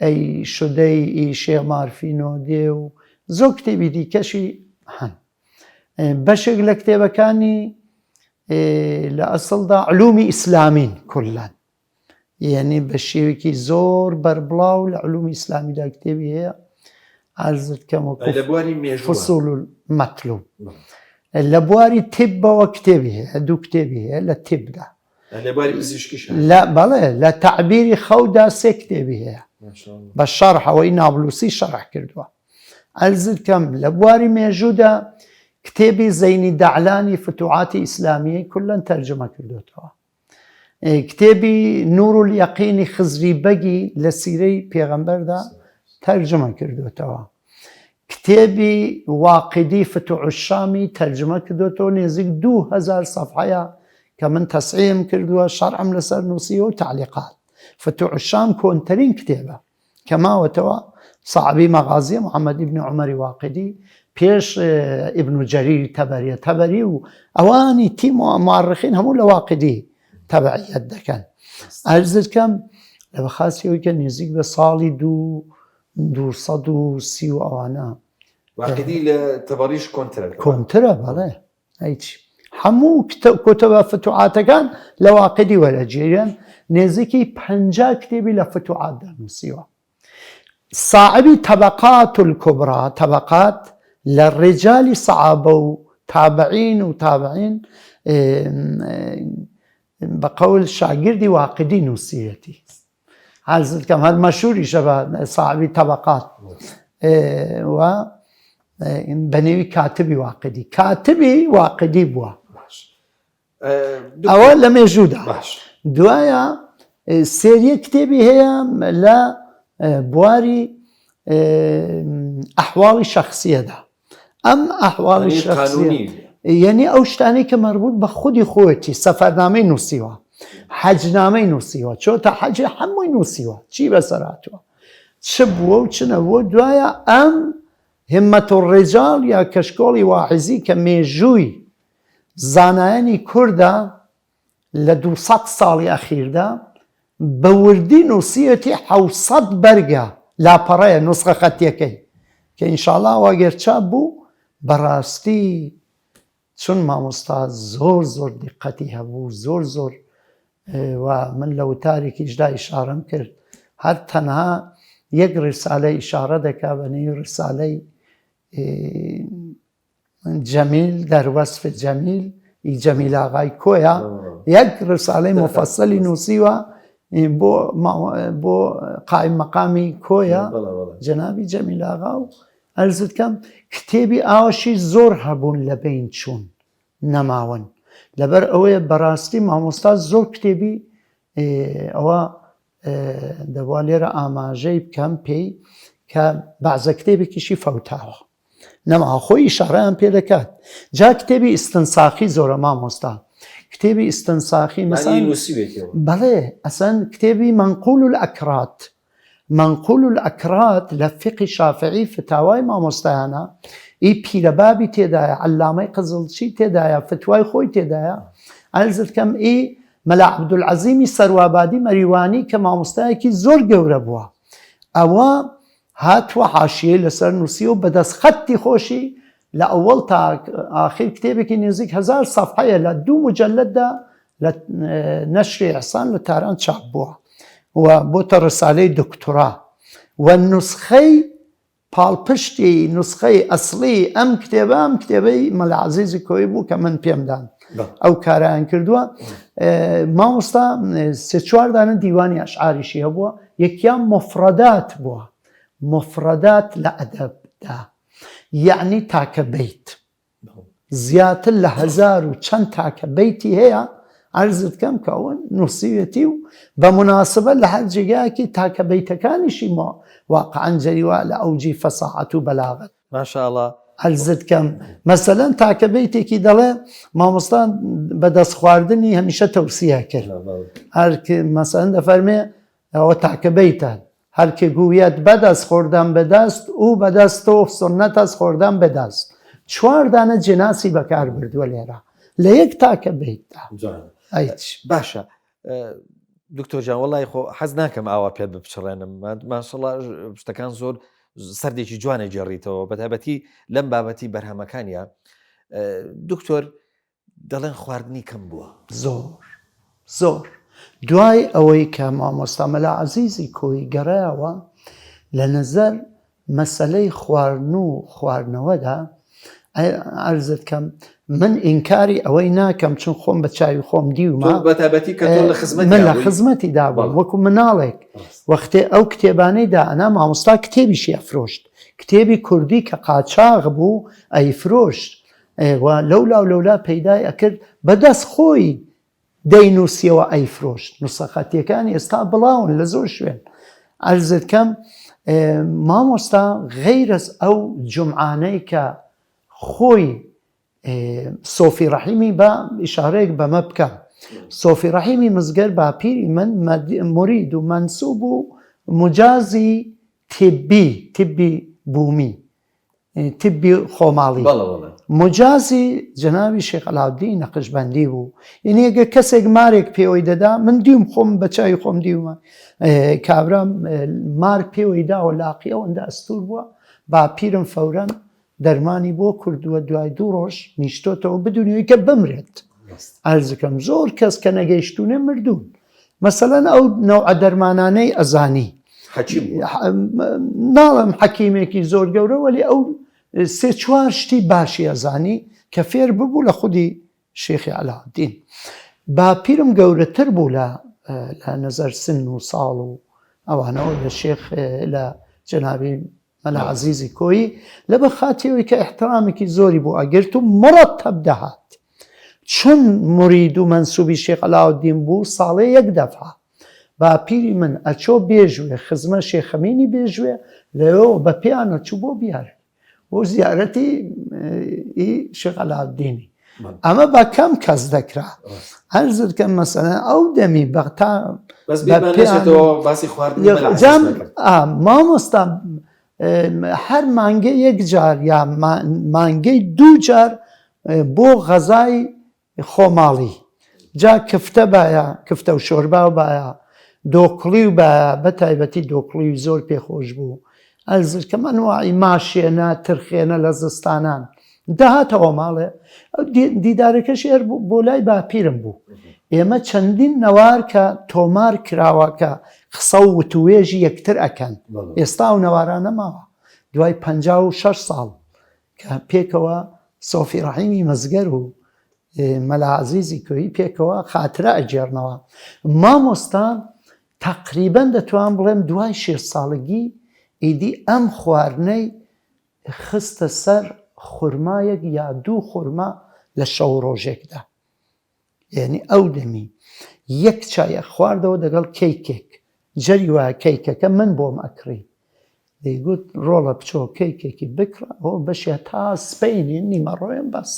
ئەی شودەی شێخ مارفینۆدێ و زۆر کتێبی دیکەشی هەن بەشێک لە کتێبەکانی لە ئەسڵدا علومی ئیسلامین کولان یعنی بە شێوێکی زۆر بەربڵاو لە علومی ئیسلامیدا کتێبی هەیە عەرزت کەم فصول المەطلوب لە بواری تیبەوە کتێبی هەیە دوو کتێبی هەیە لە تیبدا بەڵێ لە تعبیری خەودا سێ کتێبی هەیە بە شەرحەوەی نابلووسی شەرح کردووە عەرزت کەم لە بواری مێژوودا کتێبی زەینی دەعلانی فتوحاتی ئیسلامیەی کولەن تەرجمە کردوێتەوە کتێبی نور اليەقینی خزری بەگی لە سیرەی پێغەمبەردا تەرجمە کردوێتەوە کتێبی واقیدی فتوح الشامی تەرجمە کردوێتەوە نێزیک 2000 سەفحەیە کە من تەسعیم کردووە شەرحم لەسەر نووسیوە و تعلیقات فتوح الشام کۆنترین کتێبە کە ماوەتەوە صاحبی مەغازیە محەممەد بن عومەری واقیدی پێش ئیبن جەریر تەبەری و ئەوانی تی مؤرخین هەموو لە واقیدی تەبعیەت دەکەن عەرزت کەم لە بەخاسیەوەی کە نێزیک بە ساڵی 230 و ئەوانە واقیدی لە تەبەریش کۆنترە بەڵێ هیچ هەموو کتەبە فتوحاتەکان لە واقیدی وەرەگیریان نێزیکی 50 کتێبی لە فتوحاتدا نووسیوە صاحبی طبقات الكبرى طبقات للرجال صعبة وتابعين وتابعين بقول شاگردی واقدی نووسیەتی عەرزت کەم هەر مەشهوری شەبە صاحبی طبقات و بەنێوی کاتبی واقدی بووە ئەوە لە مێژوودا دوایە سێریە کتێبی هەیە لە بواری ئەحواڵی شەخسیەدا ئەم ئەحواڵی شەخسیە یعنی ئەو شتانەی کە مەربوط بە خودی خۆیەتی سەفەرنامەی نووسیوە حەجنامەی نووسیوە چۆتە حەجی هەمووی نووسیوە چی بەسەرهاتووە چ بووە و چ نەبووە دوایە ئەم همەت الڕێجاڵ یا کەشکۆڵی واعیزی کە مێژووی زانایانی کوردە لە 200 ساڵی ئەخیردا بە وردی نووسیەتی 700 بەرگە لاپەڕەیە نوسخە خەتیەکەی کە ئینشاءڵڵا ئەگەر چاپ بوو بەڕاستی چون مامۆستا زۆر دیقەتی هەبوو زۆر و من لە وتارێکیشدا ئیشارەم کرد هەر تەنها یەک ڕیسالەی ئیشارە دەکا بەنێوی ڕیسالەی جەمیل دەروەسف جەمیل جەمیل ئاغای کۆیە یەک ڕیسالەی مفەسەلی نووسیوە بۆ قایم مەقامی کۆیە جەنابی جەمیل ئاغا و عەرزت کەم کتێبی ئاوەشی زۆر هەبوون لە بین چوون نەماون لەبەر ئەوەیە بەڕاستی مامۆستا زۆر کتێبی ئەوە دەبوا لێرە ئاماژەی بکەم پێی کە بەعزە کتێبێکیشی فەوتاوە نەما خۆی ئیشارەیان پێ دەکات جا کتێبی ئیستنساخی زۆرە مامۆستا کتێبی ئیستنساخی بەڵێ ئەسەن کتێبی منقول الأكرات لە فقی شافعی فتاوای مامۆستایانە ئی پیرەبابی تێدایە عەلامەی قزڵچی تێدایە فتوای خۆی تێدایە عەرزت کەم ئی مەلا عەبدولعەزیمی سەروابادی مەریوانی کە مامۆستایەکی زۆر گەورە بووە ئەوە هاتووە حاشیەی لەسەر نووسی و بەدەستخەتی خۆشی لە ئەوەڵ تا ئاخر کتێبێکی نێزیک 1000 سەفحەیە لە 2 مجەلەددا لە نەشری ئیحسان لە تاران چاپ بووە و بۆتە ڕسالەی دکتۆرا و نوسخەی پاڵپشتی نوسخەی ئەسڵی ئەم کتێبەی مەلا عەزیزی کۆی بوو کە من پێمدان ئەو کارایان کردووە مامۆستا 3-4 دانە دیوانی ئەشعاریشی هەبووە یەکیان مفرەدات بووە مفرەدات لە ئەدەبدا یعنی تاکە بیت زیاتر لە 1000 و چەند تاکە بیتی هەیە عرضت کەم کە ئەوە نووسیوێتی و بە مناسبە لە هەر جێگایەکی تاکە بەیتەکانیشی واقعەن جەریوە لە ئەوجی فەساحەت و بەلاغەت ماشاءڵڵا عرضت کەم مەسەلەن تاکە بەیتێکی دەڵێ مامۆستان بە دەست خواردنی هەمیشە تەوسیە کرد هەرکە مەسەلەن دەفەرمێ ئەوە تاکە بەیتە هەرکە گوویەت بەدەست خۆردان بەدەست و بەدەستەوە سنەت ئەس خۆردان بەدەست 4 دانە جناسی بەکار بردووە لێرە لە یەک تاکە بەیتدا باشە دکتۆر جان وەڵی خۆ حەز ناکەم ئاوا پێت بپچڕێنم ماشەڵڵا شتەکان زۆر سەردێکی جوانە جێڕیتەوە بەتابەتی لەم بابەتی بەرهەمەکانیە دکتۆر دەڵێن خواردنی کەم بووە زۆر دوای ئەوەی کە مامۆستا مەلا عەزیزی کۆی گەڕایەوە لە نەزەر مەسەلەی خواردن و خواردنەوەدا عرضت کەم من ئینکاری ئەوەی ناکەم چون خۆم بە چاوی خۆم دیومە من لە خزمەتی دابووم وەکو مناڵێک وەختێ ئەو کتێبانەیدا ئەنا مامۆستا کتێبیشی ئەفرۆشت کتێبی کوردی کە قاچاغ بوو ئەیفرۆشت لەولا پەیدای ئەکرد بەدەست خۆی دەینووسیەوە ئەیفرۆشت نوسەخەتیەکانی ئێستا بڵاون لە زۆر شوێن عرضت کەم مامۆستا غەیرەز ئەو جومعانەی کە خۆی سۆفی ڕەحیمی بە ئیشارەیەک بەمە بکەم سۆفی ڕەحیمی مزگەر باپیری من مرید و منسوب و مجازی تبی بوومی تبی خۆماڵی مجازی جەناوی شێخ عەلاوەددین نەقشبەندی بوو یعنی ئەگە کەسێک مارێک پێوەی دەدا من دیوم خۆم بە چاوی خۆم دیومە کابرام مارک پێوەی داوە لاقی ئەوەندە ئەستور بووە باپیرم فەورەن دەرمانی بۆ کردووە دوای 2 ڕۆژ نیشتۆتەوە بدونیەوەی کە بمرێت ئەرزەکەم زۆر کەس کە نەگەیشتونێ مردوون مەسەلەن ئەو نەوعە دەرمانانەی ئەزانی ناڵم حەکیمێکی زۆر گەورە وەلی ئەو 3-4 شتی باشی ئەزانی کە فێر ببوو لە خودی شێخی عەلاوەددین باپیرم گەورەتر بوو لە نەزەر سن و ساڵ و ئەوانەوە لە شێخ لە جەنابی مەلا عەزیزی کۆیی لە بەخاتیەوەی کە احترامێکی زۆری بوو ئەگرت و مڕەتەب دەهات چون مرید و منسوبی شێخ عەلاوەددین بوو ساڵێ 1 دەفعە باپیری من ئەچۆ بێژوێ خزمە شێخەمینی بێژوێ لەوێەوە بە پێیانە چوو بۆ بیار بۆ زیارەتی شێخ عەلاوەددینی ئەمە بە کەم کەس دەکرا عەرزت کەم مەسەلەن ئەو دەمی بەغتا مامۆستا هەر مانگە 1 جار یا مانگەی 2 جار بۆ غەزای خۆماڵی جا کفتە باە کفتە و شۆربا و باە دۆکڵی و باە بە تایبەتی دۆکڵی زۆر پێخۆش بوو ئەرزت کە منواعی ماشێنە ترخێنە لە زستانان داهاتەوە ماڵێ دیدارەکەش هێر بۆ لای باپیرم بوو ئێمە چەندین نەوار کە تۆمار کراوەکە قسە و وتوێژی یەکتر ئەکەن ئێستا و نەوارانە ماوە دوای 56 ساڵ کە پێکەوە سۆفی ڕەحیمی مەزگەر و مەلا عەزیزی کۆیی پێکەوە خاترە ئەجێڕنەوە مامۆستا تەقریبەن دەتوان بڵێم دوای 6 ساڵگی ئیدی ئەم خواردنەی خستە سەر خورمایەک یا 2 خورما لە شەو ڕۆژێکدا یعنی ئەو دەمی 1 چایە خواردەوە دەگەڵ کەیکێک جەری وایە کەیکەکە من بۆم ئەکڕی دەیگوت ڕۆڵە بچۆ کەیکێکی بکڕە ئەوە بەشێ تا سپەینی نیمەڕۆیان بەس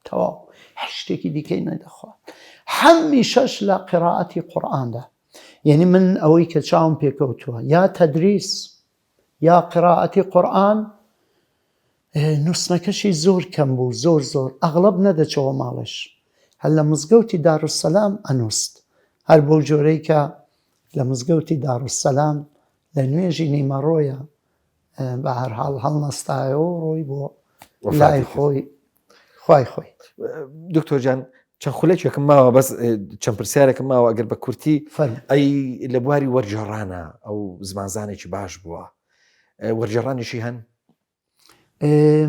تەواو هەشتێکی دیکەی نەدەخوات هەمیشەش لە قیرائەتی قورئاندا یعنی من ئەوەی کە چاوم پێکەوتووە یا تەدریس یا قیرائەتی قورئان نووسنەکەشی زۆر کەم بوو زۆر ئەغڵب نەدەچەوە ماڵش هەر لە مزگەوتی دارولسەلام ئەنووست هەر بۆ جۆرەی کە لە مزگەوتی دارولسەلام لە نوێژی نیمەڕۆیە بە هەرحاڵ هەڵنەستایەوە ڕۆی بۆ لای خۆی خوای خۆی دکتۆر جان چەند خولەکێکم ماوە بەس چەند پرسیارێکم ماوە ئەگەر بە کورتی ئەی لە بواری وەرجێڕانە ئەو زمانزانێکی باش بووە وەرجێڕانیشی هەن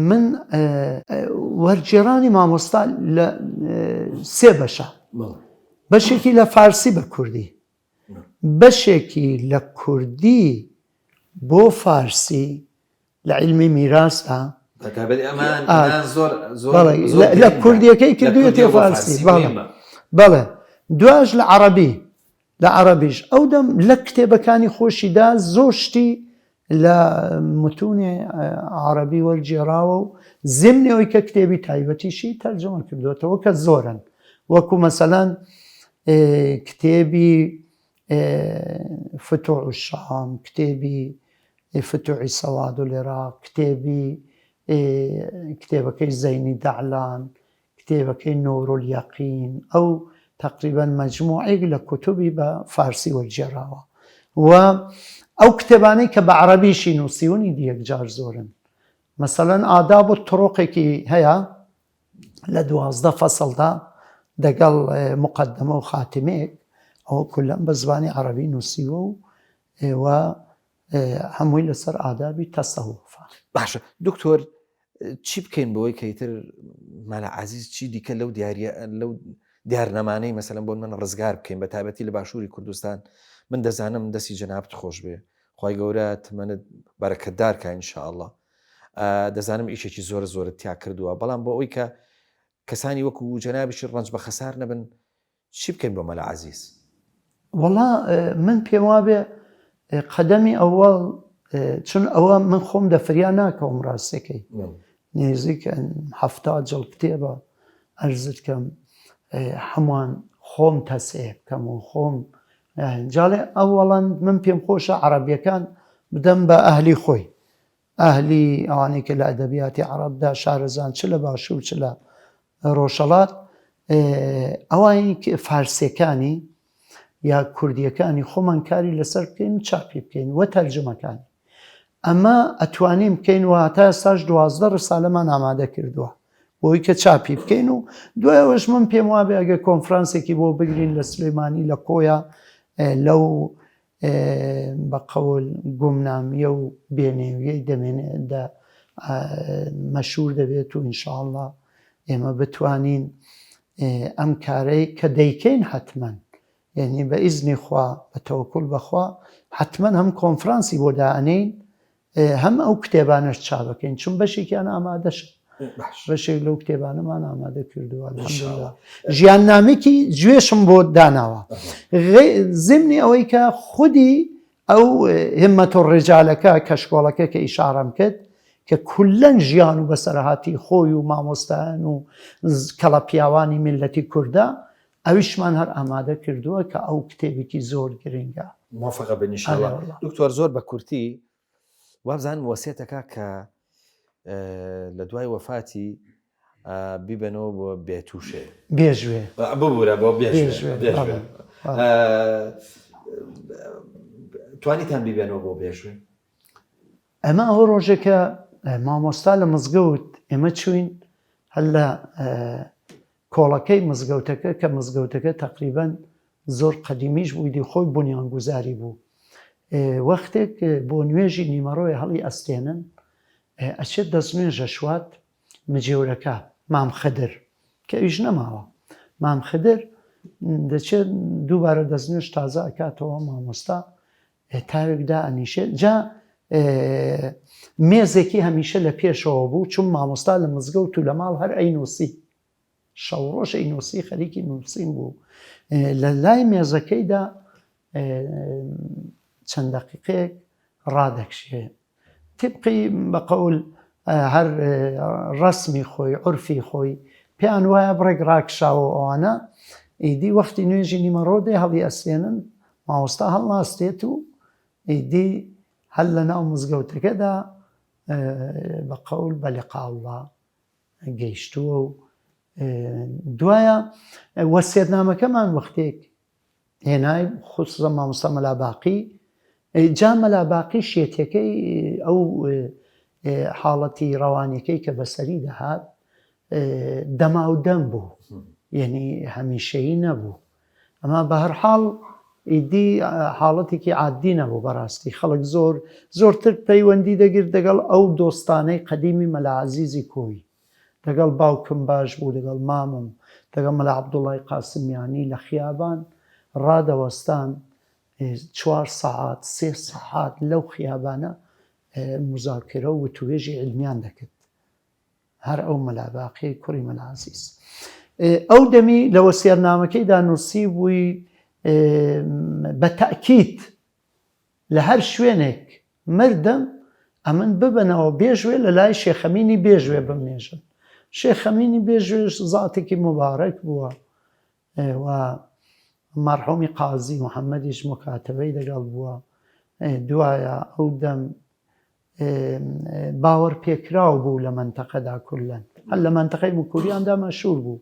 من وەرجێڕانی مامۆستا لە 3 بەشە بەشێکی لە فارسی بە کوردی بەشێکی لە کوردی بۆ فارسی لە عیلمی میراسە لە کوردیەکەی کردوویەتێ فارسی بەڵێ دواش لە عەرەبیش ئەو دەم لە کتێبەکانی خۆشیدا زۆر شتی لە متونێ عەرەبی وەرجێراوە و زمنەوەی کە کتێبی تایبەتیشی تەرجەمە کردوێتەوە کە زۆرن وەکو مەسەلەن کتێبی فتوح الشام، کتێبی فتوحی سەواد العێراق، کتێبەکەی زەینی دەعلان، کتێبەکەی نور اليەقین ئەو تقریبا مەجموعەیەک لە کوتوبی بە فارسی وەرجێراوە و ئەو کتێبانەی کە بە عەرەبیشی نووسیونی یەکجار زۆرن مەسەلەن ئاداب و تڕوقێکی هەیە لە 12 فەسڵدا دەگەڵ مقەدمە و خاتمەیەک ئەوە کولەن بە زبانی عەرەبی نووسیوە و هەمووی لەسەر ئادابی تەسەووفە. باشە دکتۆر چی بکەین بەوەی کە ئیتر مەلا عەزیز چی دیکە لەو دیارنەمانەی مەسەلەن بۆ من ڕزگار بکەین بە تایبەتی لە باشووری کوردستان من دەزانم دەستی جەنابت خۆش بێ خوای گەورە تمەنت بەرەکەتدارکە ئینشاءڵڵا دەزانم ئیشێکی زۆرت تیا کردووە بەڵام بۆ ئەوەی کە کەسانی وەکو جەنابیشی ڕەنج بە خەسار نەبن چی بکەین بۆ مەلا عەزیز؟ وەڵا من پێم وابێ قەدەمی ئەوەڵ چون ئەوە من خۆم دەفریا ناکەوم ڕاستەکەی نێزیک 70 جڵ کتێبە ئەرزت کەم هەمووان خۆم تەسێ بکەم و خۆم جاڵێ ئەوەڵەن من پێم خۆشە عەرەبیەکان بدەم بە ئەهلی خۆی ئەهلی ئەوانەی کە لە ئەدەبیاتی عەرەبدا شارەزان چ لە باشوور چ لە ڕۆژهەڵات ئەوانی فارسیەکانی یا کوردیەکانی خۆمان کاری لەسەر بکەین و چاپی بکەین وە تەرجمەکانی ئەمە ئەتوانین بکەین و هەتا ئێستاش 12 ڕسالەمان ئامادە کردووە بۆی کە چاپی بکەین و دوایەوەش من پێم وابێ ئەگە کۆنفرانسێکی بۆ بگرین لە سلێمانی لە کۆیە لەو بەقەول گومنامیە و بێنێویەی دەمێنێدا مەشهور دەبێت و ئینشاءڵڵا ئێمە بتوانین ئەم کارەی کە دەیکەین حتمەن یعنی بە ئیزنی خوا بە تەوەکوڵ بەخوا حتمەن هەم کۆنفرانسی بۆ دائەنین هەم ئەو کتێبانەش چاپەکەین چون بەشێکیان ئامادەشە بەشێک لەو کتێبانەمان ئامادە کردووە ژیاننامێکی گوێشم بۆ داناوە زمنی ئەوەی کە خودی ئەو هیممەت و ڕێجالەکە کە شکۆڵەکە کە ئیشارەم کرد کە کولەن ژیان و بەسەرهاتی خۆی و مامۆستایان و کەڵە پیاوانی میلەتی کووردە ئەویشمان هەر ئامادە کردووە کە ئەو کتێبێکی زۆر گرنگە موافقە بنیشەوە دکتۆر زۆر بە کورتی وابزان وەسیەتەکە کە لە دوای وەفاتی بیبەنەوە بۆ بێتوشێ بێژوێ ببوورە بۆ بێژوێ توانیتان بیبێنەوە بۆ بێژوێ ئەمە ئەو ڕۆژێکە مامۆستا لە مزگەوت ئێمە چوین هەر لە کۆڵەکەی مزگەوتەکە کە مزگەوتەکە تقریبەن زۆر قەدیمیش بوویدی خۆی بنیانگوزاری بوو وەختێک بۆ نوێژی نیمەڕۆی هەڵی ئەستێنن ئەچێت دەستنوێژە شوات مجێورەکە مام خدر کە ئیش نەماوە مام خدر دەچێت دووبارە دەستنوێژ تازە ئەکاتەوە مامۆستا تاوێکدا ئەنیشێت جا مێزێکی هەمیشە لە پێشەوە بوو چون مامۆستا لە مزگەوت و لە ماڵ هەر ئەینوسی شەوڕۆژ ئەینوسی خەریکی نووسین بوو لە لای مێزەکەیدا چەند دەقیقەیەک ڕادەکشێ تبقی بەقەول هەر ڕسمی خۆی عورفی خۆی پێیان وایە بڕێک ڕاکشاوە ئەوانە ئیدی وەختی نوێژی نیمەڕۆدەی هەڵی ئەستێنن مامۆستا هەڵناستێت و ئیدی هەل لە ناو مزگەوتەکەدا بەقەول بە لقاءالله گەیشتووە و دوایە وەسیەتنامەکەمان وەختێک هێنای خصوصا مامۆستا مەلاباقی جا مەلاباقی شێتەکەی ئەو حاڵەتی ڕەوانیەکەی کە بەسەری دەهات دەما و دەم بوو یعنی هەمیشەیی نەبوو ئەمە بە هەر حاڵ ئیدی حاڵەتێکی عادی نەبوو بەڕاستی خەڵک زۆرتر پەیوەندی دەگرت دەگەڵ ئەو دۆستانەی قەدیمی مەلا عەزیزی کۆی دەگەڵ باوکم باش بوو دەگەڵ مامم دەگەڵ مەلا عەبدوڵڵای قاسمیانی لە خیابان ڕادەوەستان 4 سەعات 3 سەعات لەو خیابانە مزاکرە و وتوێژی علمیان دەکرد هەر ئەو مەلاباقی کوڕی مەلا عەزیز ئەو دەمی لەوە سێرنامەکەیدا نووسی بووی بە تەئکید لە هەر شوێنێک مردم ئەمن ببنەوە بێژوێ لە لای شێخەمینی بێژوێ بمێژن. شێخەمینی بێژوێش زاتێکی مبارەک بووە و مەرحومی قازی محەممەدیش مکاتبەی دەگەڵ بووە. دوایە ئەو دەم باوەڕ پێکراو بوو لە منتەقەدا کولەن، هەر لە منتەقەی بووکوریاندا مەشهور بوو.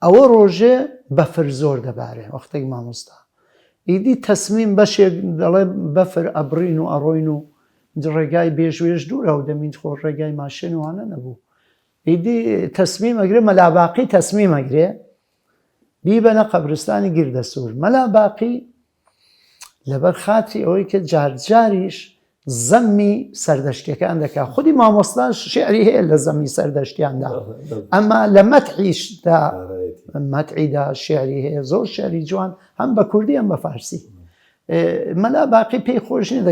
ئەوە ڕۆژێ بەفر زۆر دەبارێ وەختێک مامۆستا ئیدی تەسمیم بەشێک دەڵێ بەفر ئەبڕین و ئەڕۆین و ڕێگای بێژوێش دوورە و دەمین خۆ ڕێگای ماشێن وانە نەبوو. ئیدی تەسمیم ئەگرێ مەلاباقی تەسمیم ئەگرێ بیبەنە قەبرستانی گیردەسوور. مەلاباقی لەبەر خاتری ئەوەی کە جارجاریش زەممی سەردەشتیەکان دەکات. خودی مامۆستاش شعری هەیە لە زەمی سەردەشتیاندا، ئەمە لە مەتحیشدا مەتعیدا شعری هەیە، زۆر شعری جوان هەم بە کوردی هەم بە فارسی. مەلاباقی پێی خۆشنی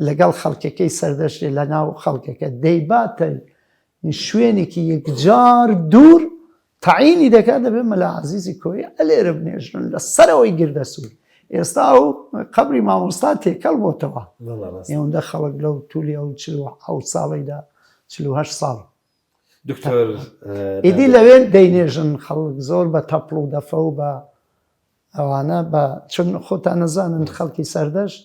لەگەڵ خەڵکەکەی سەردەشتی لە ناو خەڵکەکە دەیباتە شوێنێکی یەکجار دوور تەعینی دەکات دەبێ مەلا عەزیزی کۆی ئەلێرە بنێژن لە سەرەوەی گیردەسوور. ئێستا ئەو قەبری مامۆستا تێکەڵ بۆتەوە، ئێوەندە خەڵک لەو توولی ئەو 47 ساڵیدا 48 ساڵ ئیدی لەوێ دەینێژن خەڵک زۆر بە تەپڵ و دەفە و بە ئەوانە بە چون خۆتان نەزانن خەڵکی سەردەشت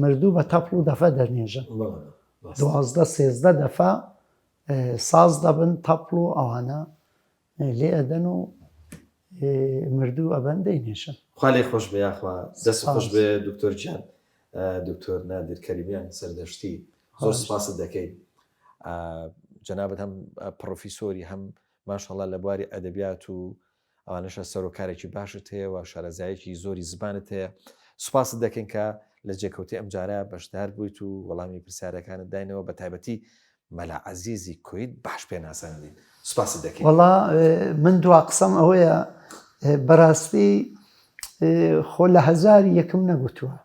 مردوو بە تەپڵ و دەفە دەنێژن، 12-13 دەفە ساز دەبن تەپڵ و ئەوانە لێ ئەدەن و مردوو ئەبەن دەینێشن. خوا لێ خۆش بێ یاخوا دەست خۆش بێ دکتۆر گیان، دکتۆر نادر کەریمیان سەردەشتی زۆر سپاست دەکەین. جەنابەت هەم پرۆفیسۆری هەم ماشەڵڵا لە بواری ئەدەبیات و ئەوانەشە سەرۆکارێکی باشت هەیە و شارەزایەکی زۆری زبانت هەیە. سوپاست دەکەین کە لە جێکەوتی ئەمجارە بەشدار بوویت و وەڵامی پرسیارەکانت داینەوە بە تایبەتی مەلا عەزیزی کۆیت باش پێ ناساندین. سوپاست دەکەین. وەڵا من دوا قسەم ئەوەیە بەڕاستی خۆ لە هەزاری یەکم نەگوتووە،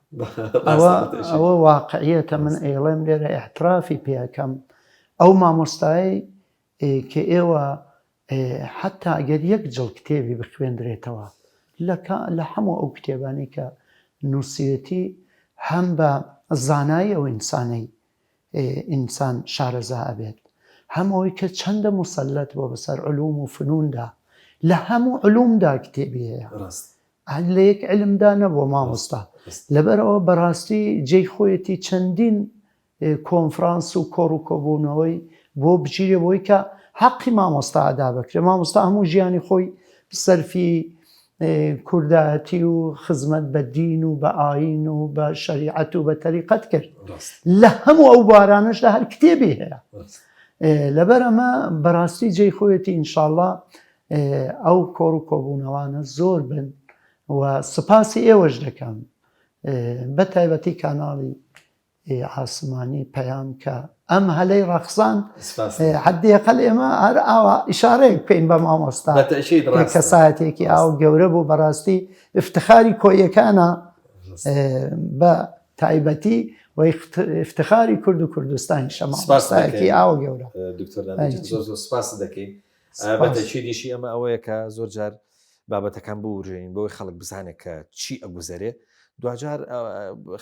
ئەوە واقعیەتە. من ئێڵێم لێرە ئێحترافی پێەکەم ئەو مامۆستایی کە ئێوە حتا ئەگەر یەک جڵ کتێبی بخوێندرێتەوە لە هەموو ئەو کتێبانی کە نووسێتی هەم بە زانایی ئەو ئینسانەی ئینسان شارەزا ئەبێت، هەمەوەی کە چەندە مسەلەت بۆ بەسەر علوم و فنوندا لە هەموو علومدا کتێبی هەیە، لە یەک علمدا نەبووە مامۆستا. لەبەرەوە بەڕاستی جێی خۆیەتی چەندین کۆنفرانس و کۆڕ و کۆبوونەوەی بۆ بگیرێ بۆی کە حەقی مامۆستا ئەدا بکرێ. مامۆستا هەموو ژیانی خۆی سەرفی کوردایەتی و خزمەت بە دین و بە ئاین و بە شەریعەت و بە تەریقەت کرد، لە هەموو ئەو بارانشدا هەر کتێبی هەیە. لەبەر ئەمە بەڕاستی جێی خۆیەتی ئینشاءڵڵا ئەو کۆڕ و کۆبوونەوانە زۆر بن و سپاسی ئێوەش دەکەم بە تایبەتی کاناڵی ئاسمانی پەیام کە ئەم هەلەی ڕەخسان حدێقەل ئێمە هەر ئاوا ئیشارەیەک بکەین بە مامۆستا کەسایەتێکی ئاو گەورە بوو. بەڕاستی افتخاری کۆیەکانە بە تایبەتی و افتخاری کورد و کوردستانی شەماڵستایەکی ئاو گەورە. دکتۆر زۆر زۆر سپاس دەکەین. بەتەچی دیشی ئەمە ئەوەیە کە زۆر جار بابەتەکان بوژین بۆی خەڵک بزانێت کە چی ئەگوزارێ. دوجار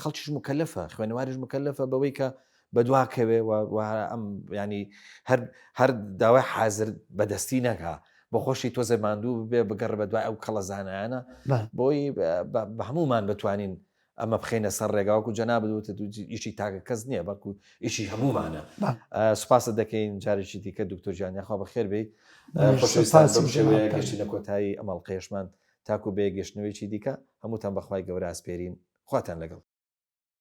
خەڵکیش مکەلەفە، خوێنەواریش مکەلەفە بەوەی کە بەدواکەوێ ئەم ینی هەر داوای حازر بەدەستی نەکا بە خۆشی تۆ زەماندوو بێ بگەڕ بە دوای ئەو کەڵە زانایانە بۆی بە هەمومان بتوانین ئەمە بخینە سەر ڕێگاوەکو جەناب بدوتە ئیشی تاکە کەس نییە بەڵکو ئیشی هەمومانە. سوپاسە دەکەین جارێکی دیکە دکتۆر گیان یاخوا بەخێر بێ. خۆشەویستان گەشتینە کۆتایی ئەمەڵ قێشمان تاکو بێ گەشتنەوەیکی دیکە هەمووتان بەخوای گەورە ئاسپێرین. خواتان لەگەڵ.